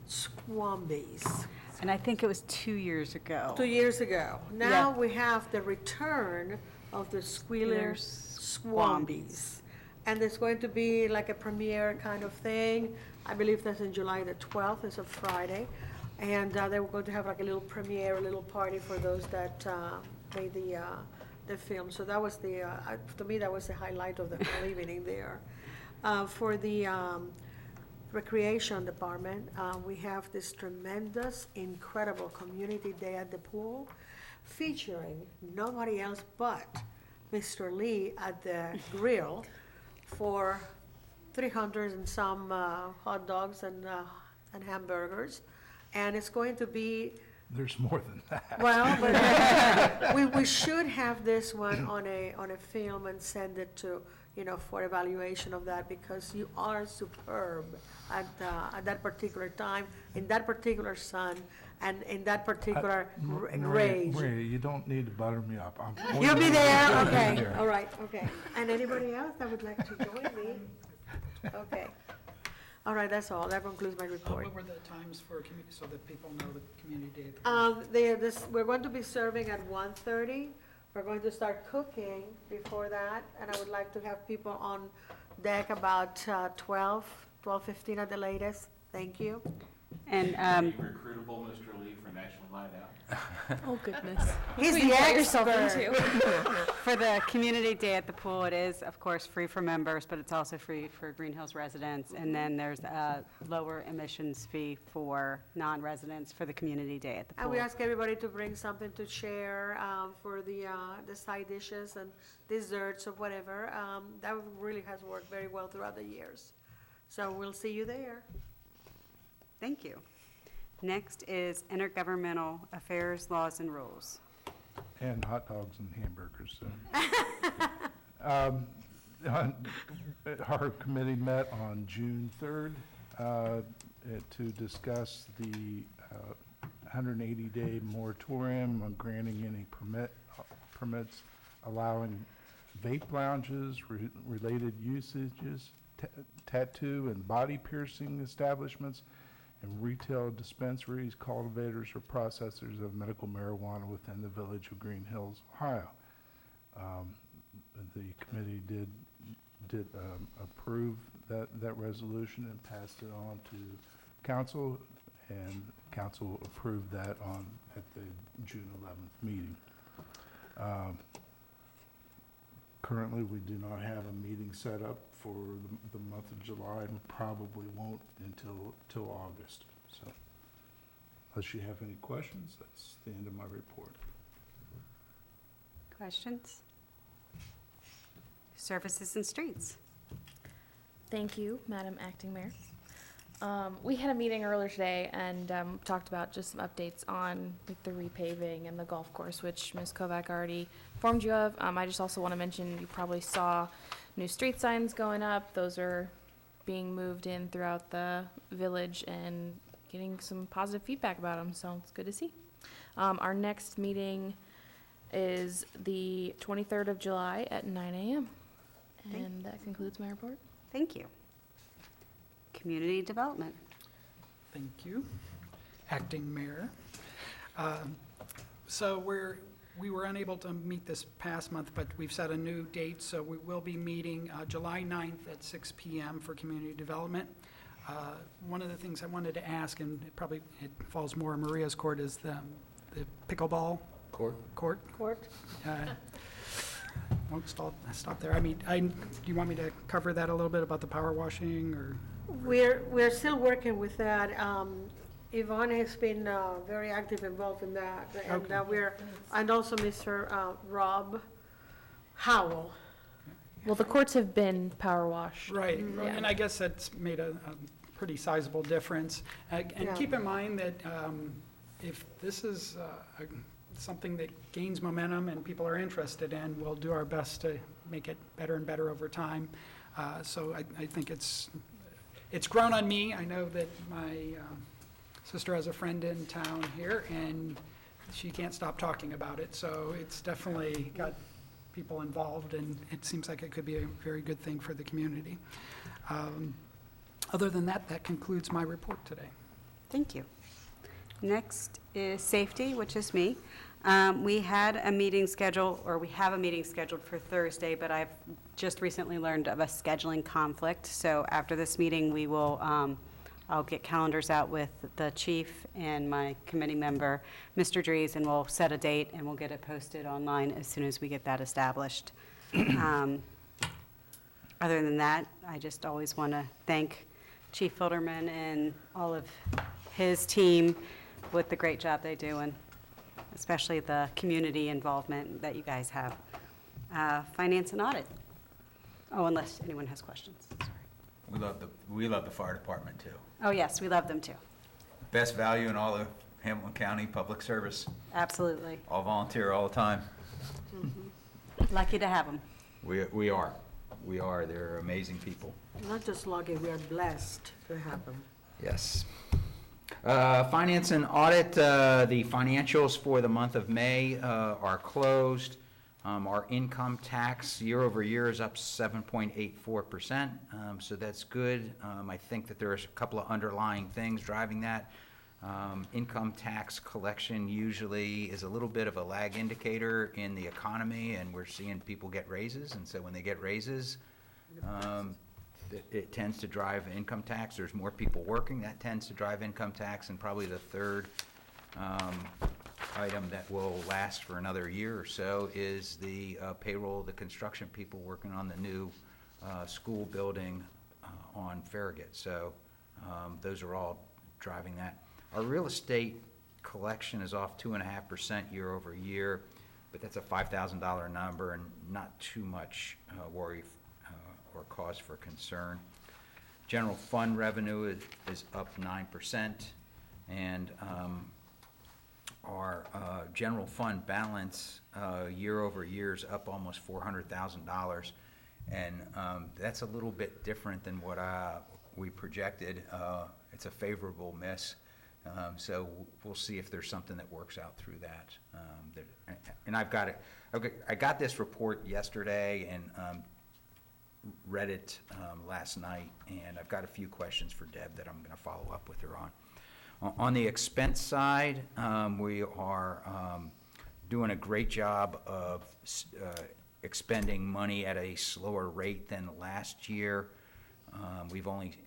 Speaker 5: Swambies.
Speaker 1: And I think it was 2 years ago.
Speaker 5: 2 years ago. Now
Speaker 1: Yeah.
Speaker 5: we have the return of the Squiller Swambies. And it's going to be like a premiere kind of thing. I believe that's in July the 12th, it's a Friday. And they were going to have like a little premiere, a little party for those that made the film. So that was to me, that was the highlight of the whole evening there. For the Recreation Department, we have this tremendous, incredible community day at the pool featuring nobody else but Mr. Lee at the grill for 300 and some hot dogs and hamburgers. And it's going to be,
Speaker 10: There's more than that.
Speaker 5: well, but we should have this one on a film and send it to, for evaluation of that, because you are superb at that particular time, in that particular sun, and in that particular rage.
Speaker 10: Maria, you don't need to butter me up.
Speaker 5: You'll be there,
Speaker 10: I'll be
Speaker 5: okay,
Speaker 10: there.
Speaker 5: all right, okay. And anybody else that would like to join me? Okay. All right, that's all. That concludes my report.
Speaker 4: What were the times for, so that people know the community day?
Speaker 5: We're going to be serving at 1:30. We're going to start cooking before that, and I would like to have people on deck about 12:15 at the latest. Thank you.
Speaker 1: And
Speaker 11: Recruitable, Mr. Lee, for National Night Out.
Speaker 6: Oh, goodness.
Speaker 5: He's
Speaker 6: Who
Speaker 5: the
Speaker 6: you got yourself
Speaker 5: expert.
Speaker 6: into.
Speaker 1: for the community day at the pool, it is, of course, free for members, but it's also free for Green Hills residents. And then there's a lower emissions fee for non-residents for the community day at the pool.
Speaker 5: And we ask everybody to bring something to share for the side dishes and desserts or whatever. That really has worked very well throughout the years. So we'll see you there.
Speaker 1: Thank you. Next is intergovernmental affairs, laws, and rules.
Speaker 10: And hot dogs and hamburgers. So. Our committee met on June 3rd to discuss the 180-day moratorium on granting any permits allowing vape lounges, related usages, tattoo and body piercing establishments, and retail dispensaries, cultivators, or processors of medical marijuana within the Village of Greenhills, Ohio. The committee did approve that resolution and passed it on to council, and council approved that at the June 11th meeting. Currently, we do not have a meeting set up for the month of July, and probably won't until August. So, unless you have any questions, that's the end of my report.
Speaker 1: Questions? Services and streets.
Speaker 12: Thank you, Madam Acting Mayor. We had a meeting earlier today and talked about just some updates on like the repaving and the golf course, which Ms. Kovac already informed you of. I just also want to mention, you probably saw new street signs going up. Those are being moved in throughout the village and getting some positive feedback about them, so it's good to see. Our next meeting is the 23rd of July at 9 a.m. And that concludes my report.
Speaker 1: Thank you. Community development.
Speaker 8: Thank you, Acting Mayor. So we were unable to meet this past month, but we've set a new date, so we will be meeting July 9th at 6 p.m. for community development. One of the things I wanted to ask, and it falls more on Maria's court, is the pickleball court. Won't stop there. I mean, do you want me to cover that a little bit about the power washing, or?
Speaker 5: We're still working with that. Yvonne has been very active involved in that, and
Speaker 8: Okay.
Speaker 5: and also Mr. Rob Howell.
Speaker 12: Well, the courts have been power washed.
Speaker 8: Right,
Speaker 5: Mhm.
Speaker 8: and I guess that's made a pretty sizable difference. And
Speaker 5: Yeah.
Speaker 8: keep in mind that if this is something that gains momentum and people are interested in, we'll do our best to make it better and better over time. So I think it's grown on me. I know that my sister has a friend in town here, and she can't stop talking about it. So it's definitely got people involved, and it seems like it could be a very good thing for the community. Other than that, that concludes my report today.
Speaker 1: Thank you. Next is safety, which is me. We had a meeting scheduled, or we have a meeting scheduled for Thursday, but I've just recently learned of a scheduling conflict. So after this meeting, we will, I'll get calendars out with the chief and my committee member, Mr. Dries, and we'll set a date and we'll get it posted online as soon as we get that established. Other than that, I just always want to thank Chief Filterman and all of his team with the great job they do, and especially the community involvement that you guys have. Finance and audit. Oh, unless anyone has questions, sorry.
Speaker 3: We love the fire department too.
Speaker 1: Oh, yes, we love them too.
Speaker 3: Best value in all of Hamilton County public service.
Speaker 1: Absolutely.
Speaker 3: All volunteer all the time.
Speaker 1: Lucky to have them.
Speaker 3: We are. They're amazing people.
Speaker 5: Not just lucky, we are blessed to have them.
Speaker 3: Yes. Finance and audit, the financials for the month of May are closed. Our income tax year over year is up 7.84%, so that's good. I think that there's a couple of underlying things driving that. Income tax collection usually is a little bit of a lag indicator in the economy, and we're seeing people get raises, and so when they get raises, it tends to drive income tax. There's more people working, that tends to drive income tax. And probably the third item that will last for another year or so is the payroll of the construction people working on the new school building on Farragut. So those are all driving that. Our real estate collection is off 2.5% year over year, but that's a $5,000 number and not too much worry or cause for concern. General fund revenue is up 9%, and our general fund balance year over year is up almost $400,000. And that's a little bit different than what we projected. It's a favorable miss. So we'll see if there's something that works out through that. And I've got it. Okay, I got this report yesterday and read it last night, and I've got a few questions for Deb that I'm going to follow up with her on. On the expense side, we are doing a great job of expending money at a slower rate than last year. We've only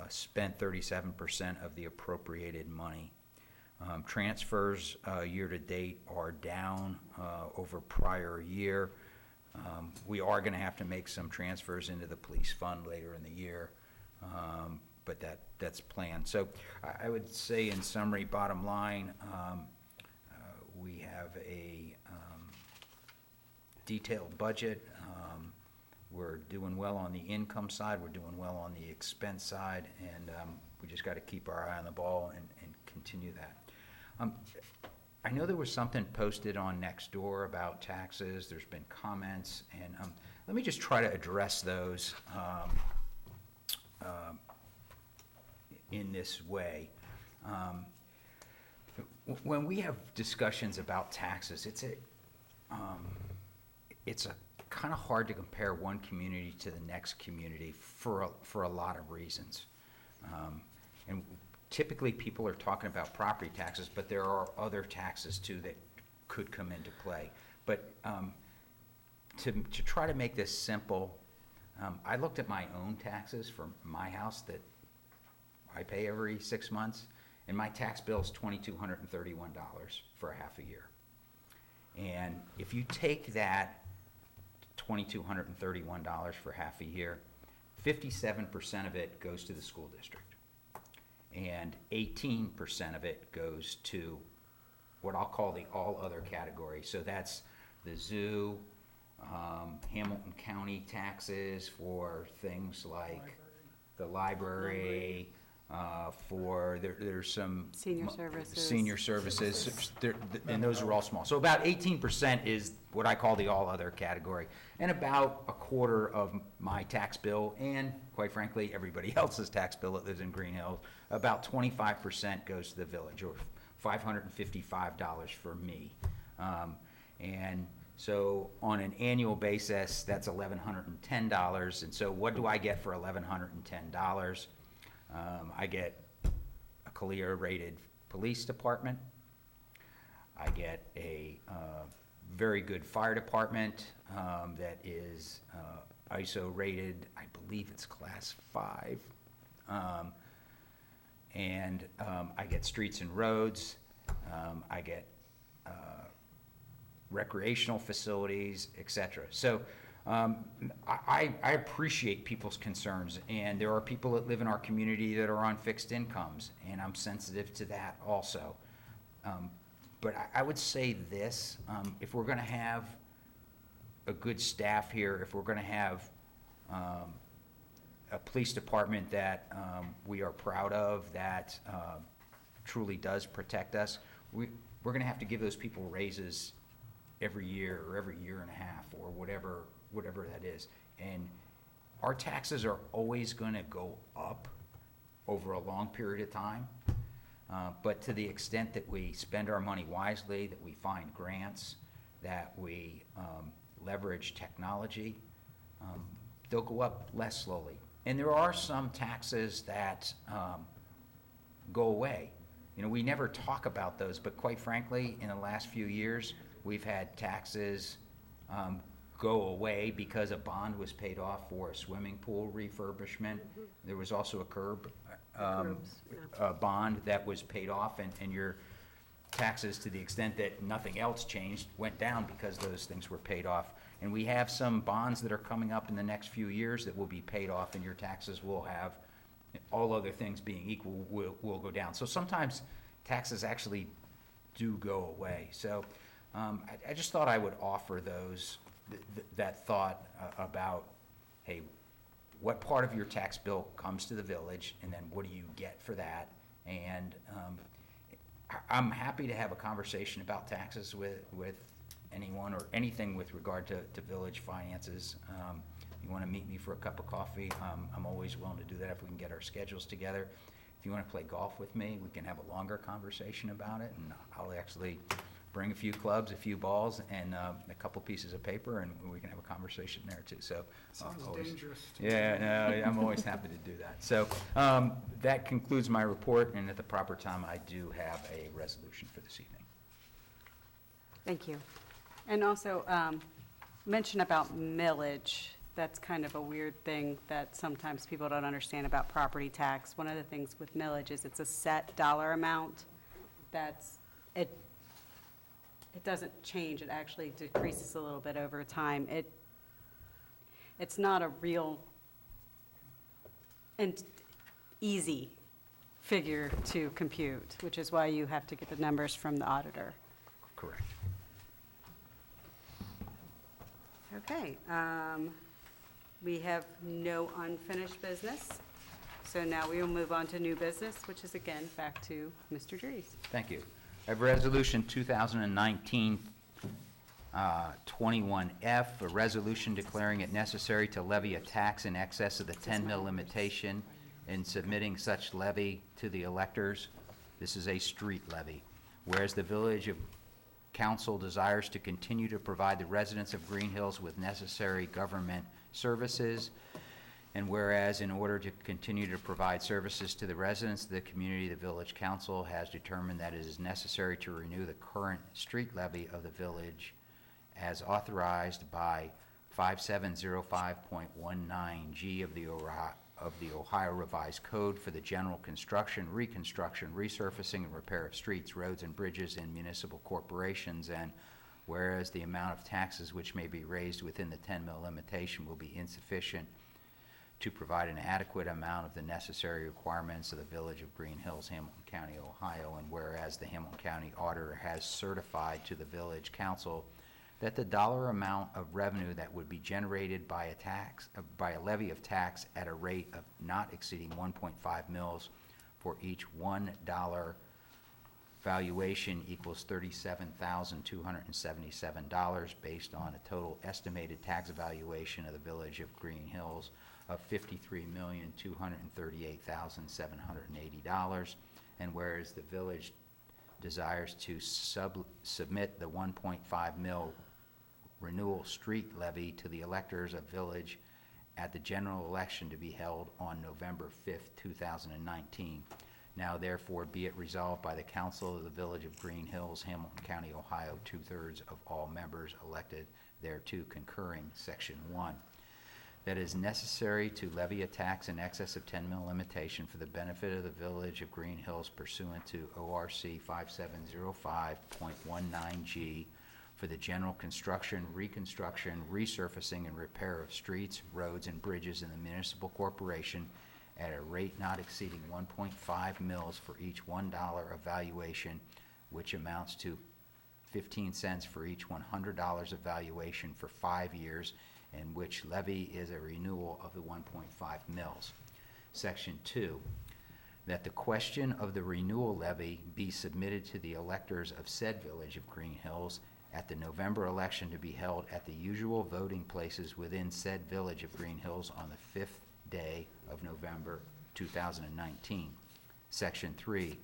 Speaker 3: spent 37% of the appropriated money. Transfers year-to-date are down over prior year. We are going to have to make some transfers into the police fund later in the year, but that's planned. So I would say in summary, bottom line, we have a detailed budget. We're doing well on the income side, we're doing well on the expense side, and we just got to keep our eye on the ball and continue that. I know there was something posted on Nextdoor about taxes. There's been comments, and let me just try to address those in this way. When we have discussions about taxes, it's a kind of hard to compare one community to the next community for a lot of reasons. And typically people are talking about property taxes, but there are other taxes too that could come into play. But to try to make this simple, I looked at my own taxes for my house that I pay every 6 months, and my tax bill is $2,231 for a half a year. And if you take that $2,231 for half a year, 57% of it goes to the school district, and 18% of it goes to what I'll call the all other category. So that's the zoo, Hamilton County taxes for things like the library, there's some
Speaker 1: Senior services.
Speaker 3: Senior services, and those are all small. So about 18% is what I call the all other category, and about a quarter of my tax bill, and quite frankly, everybody else's tax bill that lives in Greenhills, about 25% goes to the village, or $555 for me. And so on an annual basis, that's $1,110. And so what do I get for $1,110? I get a CALEA-rated police department. I get a very good fire department that is ISO-rated. I believe it's Class 5. And I get streets and roads. I get recreational facilities, etc. So I appreciate people's concerns, and there are people that live in our community that are on fixed incomes, and I'm sensitive to that also. But I would say this, if we're going to have a good staff here, if we're going to have a police department that we are proud of, that truly does protect us, we're going to have to give those people raises every year or every year and a half or whatever that is. And our taxes are always going to go up over a long period of time. But to the extent that we spend our money wisely, that we find grants, that we leverage technology, they'll go up less slowly. And there are some taxes that go away. You know, we never talk about those, but quite frankly, in the last few years, we've had taxes go away because a bond was paid off for a swimming pool refurbishment. There was also a curb bond that was paid off, and your taxes, to the extent that nothing else changed, went down because those things were paid off. And we have some bonds that are coming up in the next few years that will be paid off, and your taxes will have, all other things being equal, will go down. So sometimes taxes actually do go away. So I just thought I would offer that thought about, hey, what part of your tax bill comes to the village, and then what do you get for that? And I'm happy to have a conversation about taxes with anyone or anything with regard to village finances. You want to meet me for a cup of coffee, I'm always willing to do that if we can get our schedules together. If you want to play golf with me, we can have a longer conversation about it, and I'll actually bring a few clubs, a few balls, and a couple pieces of paper, and we can have a conversation there too. So
Speaker 8: Sounds
Speaker 3: always-
Speaker 8: dangerous.
Speaker 3: Yeah, no, I'm always happy to do that. So that concludes my report, and at the proper time, I do have a resolution for this evening.
Speaker 1: Thank you. And also, mention about millage. That's kind of a weird thing that sometimes people don't understand about property tax. One of the things with millage is it's a set dollar amount. It doesn't change. It actually decreases a little bit over time. It's not a real and easy figure to compute, which is why you have to get the numbers from the auditor.
Speaker 3: Correct.
Speaker 1: Okay, we have no unfinished business, so now we will move on to new business, which is again back to Mr. Dries.
Speaker 3: Thank you. I have Resolution 2019-21F, a resolution declaring it necessary to levy a tax in excess of the 10 mil limitation and submitting such levy to the electors. This is a street levy. Whereas the Village of Council desires to continue to provide the residents of Greenhills with necessary government services, and whereas in order to continue to provide services to the residents of the community, the Village Council has determined that it is necessary to renew the current street levy of the village as authorized by 5705.19G of the Ohio Revised Code for the general construction, reconstruction, resurfacing, and repair of streets, roads, and bridges in municipal corporations, and whereas the amount of taxes which may be raised within the 10 mil limitation will be insufficient to provide an adequate amount of the necessary requirements of the Village of Greenhills, Hamilton County, Ohio, and whereas the Hamilton County Auditor has certified to the Village Council that the dollar amount of revenue that would be generated by a levy of tax at a rate of not exceeding 1.5 mils for each $1 valuation equals $37,277 based on a total estimated tax valuation of the Village of Greenhills of $53,238,780. And whereas the village desires to submit the 1.5 mil renewal street levy to the electors of village at the general election to be held on November 5th, 2019. Now therefore be it resolved by the Council of the Village of Greenhills, Hamilton County, Ohio, 2/3 of all members elected thereto concurring, Section 1, that it is necessary to levy a tax in excess of 10 mil limitation for the benefit of the Village of Greenhills pursuant to ORC 5705.19G for the general construction, reconstruction, resurfacing, and repair of streets, roads, and bridges in the municipal corporation at a rate not exceeding 1.5 mils for each $1 of valuation, which amounts to 15 cents for each $100 of valuation for 5 years, and which levy is a renewal of the 1.5 mils. Section 2, that the question of the renewal levy be submitted to the electors of said Village of Greenhills at the November election to be held at the usual voting places within said Village of Greenhills on the 5th day of November 2019. Section 3,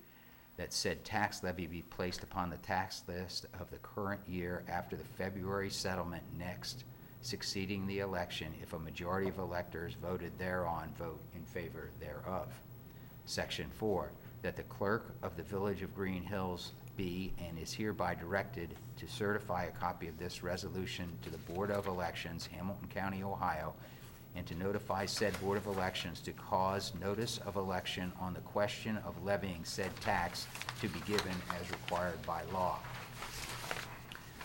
Speaker 3: that said tax levy be placed upon the tax list of the current year after the February settlement next succeeding the election if a majority of electors voted thereon vote in favor thereof. Section 4, that the clerk of the Village of Greenhills be and is hereby directed to certify a copy of this resolution to the Board of Elections, Hamilton County, Ohio, and to notify said Board of Elections to cause notice of election on the question of levying said tax to be given as required by law.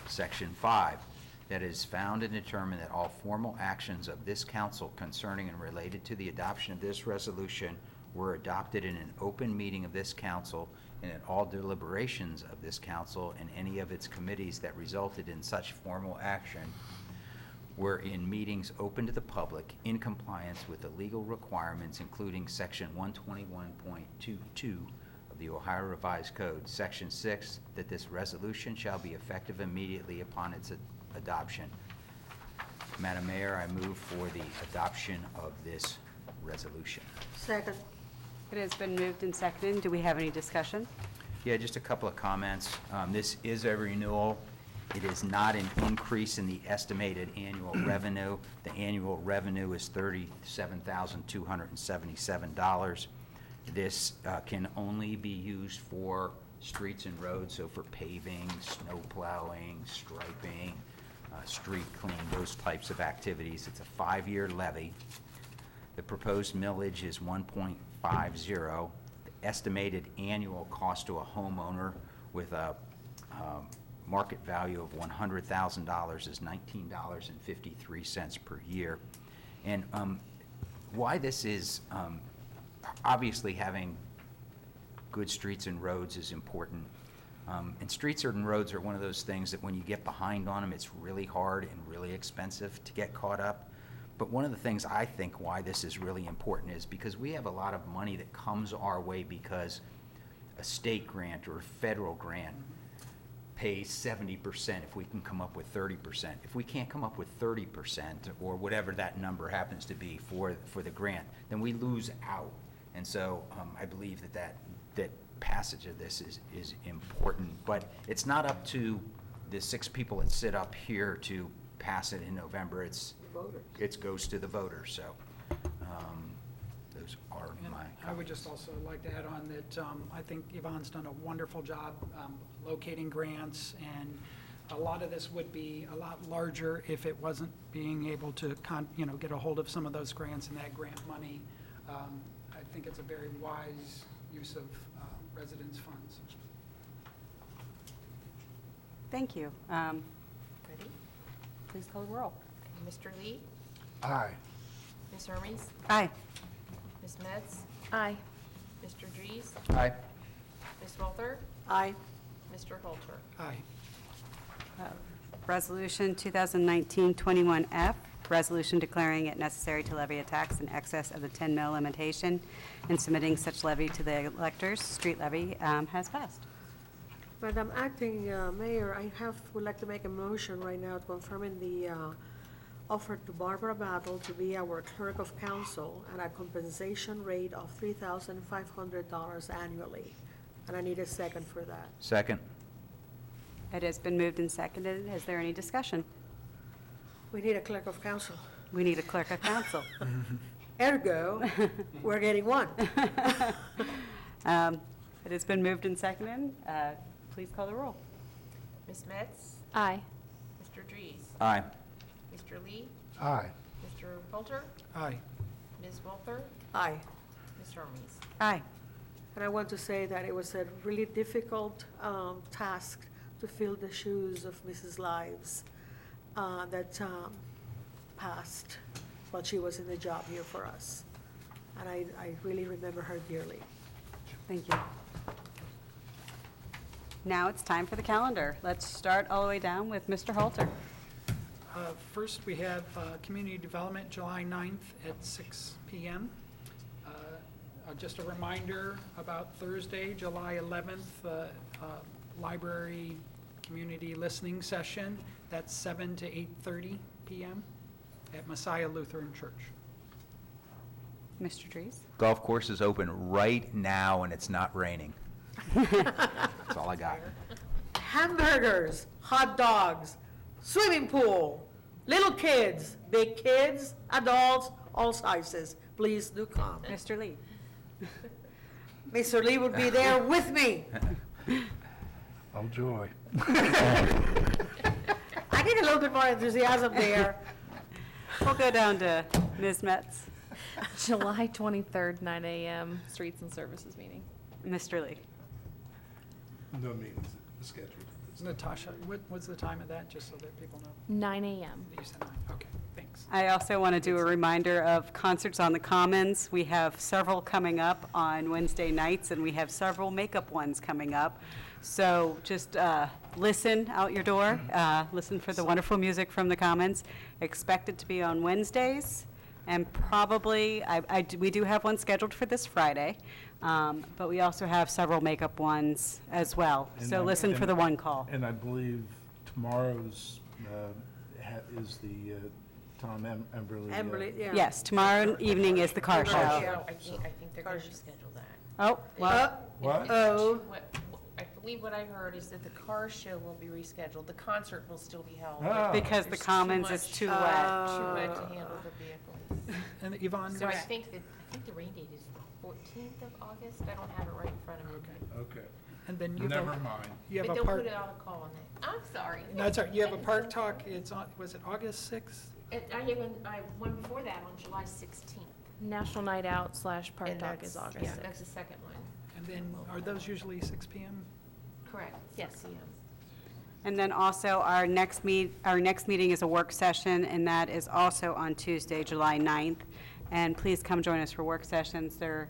Speaker 3: Section 5, that it is found and determined that all formal actions of this council concerning and related to the adoption of this resolution were adopted in an open meeting of this council, and that all deliberations of this council and any of its committees that resulted in such formal action were in meetings open to the public in compliance with the legal requirements, including Section 121.22 of of the Ohio Revised Code, Section 6, that this resolution shall be effective immediately upon its adoption. Madam Mayor, I move for the adoption of this resolution.
Speaker 5: Second.
Speaker 1: It has been moved and seconded. Do we have any discussion?
Speaker 3: Yeah, just a couple of comments. This is a renewal. It is not an increase in the estimated annual revenue. The annual revenue is $37,277. This can only be used for streets and roads, so for paving, snow plowing, striping, street cleaning, those types of activities. It's a 5-year levy. The proposed millage is 1.50. The estimated annual cost to a homeowner with a market value of $100,000 is $19.53 per year. And why this is, obviously having good streets and roads is important. And streets and roads are one of those things that when you get behind on them, it's really hard and really expensive to get caught up. But one of the things I think why this is really important is because we have a lot of money that comes our way because a state grant or a federal grant pays 70% if we can come up with 30%. If we can't come up with 30% or whatever that number happens to be for the grant, then we lose out. And so I believe that passage of this is important. But it's not up to the 6 people that sit up here to pass it in November. It goes to the voters. So those are my comments.
Speaker 8: I would just also like to add on that I think Yvonne's done a wonderful job locating grants, and a lot of this would be a lot larger if it wasn't being able to get a hold of some of those grants and that grant money. I think it's a very wise use of residents' funds.
Speaker 1: Thank you.
Speaker 2: Ready?
Speaker 1: Please call the roll.
Speaker 2: Mr. Lee?
Speaker 10: Aye.
Speaker 2: Ms. Hermes?
Speaker 1: Aye.
Speaker 2: Ms. Metz?
Speaker 12: Aye.
Speaker 2: Mr. Dries?
Speaker 3: Aye.
Speaker 2: Ms. Walther?
Speaker 5: Aye.
Speaker 2: Mr. Holter?
Speaker 8: Aye.
Speaker 1: Resolution 2019-21F, resolution declaring it necessary to levy a tax in excess of the 10 mil limitation and submitting such levy to the electors. Street levy has passed.
Speaker 5: Madam Acting Mayor, would like to make a motion right now confirming the offer to Barbara Battle to be our clerk of council at a compensation rate of $3,500 annually. And I need a second for that.
Speaker 3: Second.
Speaker 1: It has been moved and seconded. Is there any discussion?
Speaker 5: We need a clerk of council.
Speaker 1: We need a clerk of council.
Speaker 5: Ergo, we're getting one.
Speaker 1: It has been moved and seconded. Please call the roll.
Speaker 2: Ms. Metz?
Speaker 12: Aye.
Speaker 2: Mr. Dries?
Speaker 3: Aye.
Speaker 2: Mr. Lee?
Speaker 10: Aye.
Speaker 2: Mr. Holter?
Speaker 8: Aye.
Speaker 2: Ms. Walther?
Speaker 5: Aye.
Speaker 2: Ms. Hermes?
Speaker 1: Aye.
Speaker 5: And I want to say that it was a really difficult task to fill the shoes of Mrs. Lives that passed while she was in the job here for us. And I really remember her dearly.
Speaker 1: Thank you. Now it's time for the calendar. Let's start all the way down with Mr. Halter.
Speaker 8: First, we have Community Development, July 9th at 6 p.m. Just a reminder about Thursday, July 11th, Library Community Listening Session. That's 7 to 8:30 p.m. at Messiah Lutheran Church.
Speaker 1: Mr. Dries?
Speaker 3: Golf course is open right now and it's not raining. That's all I got.
Speaker 5: Hamburgers, hot dogs, swimming pool, little kids, big kids, adults, all sizes. Please do come.
Speaker 1: Mr. Lee?
Speaker 5: Mr. Lee would be there with me.
Speaker 10: Oh, joy.
Speaker 5: I need a little bit more enthusiasm there.
Speaker 1: We'll go down to Ms. Metz.
Speaker 12: July 23rd, 9 a.m., Streets and Services meeting.
Speaker 1: Mr. Lee?
Speaker 10: No meetings scheduled.
Speaker 8: Natasha, what's the time of that, just so that people know?
Speaker 12: 9 a.m.
Speaker 8: You said 9, okay, thanks.
Speaker 1: I also want to do a reminder of concerts on the Commons. We have several coming up on Wednesday nights, and we have several makeup ones coming up. So just listen out your door, listen for the wonderful music from the Commons. Expect it to be on Wednesdays And probably, we do have one scheduled for this Friday, but we also have several makeup ones as well.
Speaker 10: And
Speaker 1: So listen for the one call.
Speaker 10: And I believe tomorrow's is the Tom Emberly.
Speaker 5: Emily, yeah.
Speaker 1: Yes, tomorrow evening is the car show.
Speaker 2: No, I think they're going to reschedule that.
Speaker 1: Oh, what?
Speaker 10: What?
Speaker 5: Oh,
Speaker 2: I believe what I heard is that the car show will be rescheduled. The concert will still be held.
Speaker 10: Oh.
Speaker 1: Because the
Speaker 2: There's
Speaker 1: Commons
Speaker 2: too
Speaker 1: is
Speaker 2: much-
Speaker 1: too wet.
Speaker 2: Too wet to handle the vehicles.
Speaker 8: And Yvonne,
Speaker 2: So I think the rain date is the 14th of August. I don't have it right in front of me.
Speaker 10: Okay,
Speaker 8: and then you
Speaker 10: never
Speaker 8: have
Speaker 10: mind.
Speaker 8: you have
Speaker 2: But
Speaker 8: a
Speaker 2: they'll
Speaker 8: park,
Speaker 2: put it on a call on that. I'm sorry.
Speaker 8: no, it's all right. You have a park talk, it's on, was it August 6th?
Speaker 2: I one before that on July 16th.
Speaker 12: National Night Out / Park
Speaker 2: And
Speaker 12: Talk is
Speaker 2: that's-
Speaker 12: August
Speaker 2: Yeah,
Speaker 12: 6th.
Speaker 2: that's the second one.
Speaker 8: And then, are those usually 6 PM?
Speaker 2: Correct.
Speaker 12: Yes.
Speaker 2: 6 p.m.
Speaker 1: And then also, our next meeting is a work session, and that is also on Tuesday, July 9th. And please come join us for work sessions. They're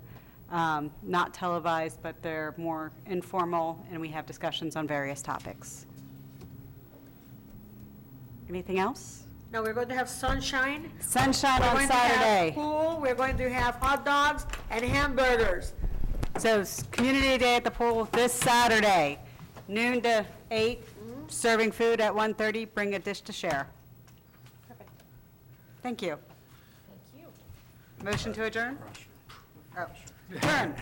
Speaker 1: not televised, but they're more informal, and we have discussions on various topics. Anything else?
Speaker 5: no, we're going to have sunshine.
Speaker 1: Sunshine
Speaker 5: We're
Speaker 1: on
Speaker 5: going to have
Speaker 1: Saturday.
Speaker 5: pool, we're going to have hot dogs and hamburgers.
Speaker 1: So, Community Day at the pool this Saturday, noon to 8, serving food at 1:30. Bring a dish to share.
Speaker 2: Perfect.
Speaker 1: Thank you.
Speaker 2: Thank you.
Speaker 1: Motion to adjourn? Oh, adjourn.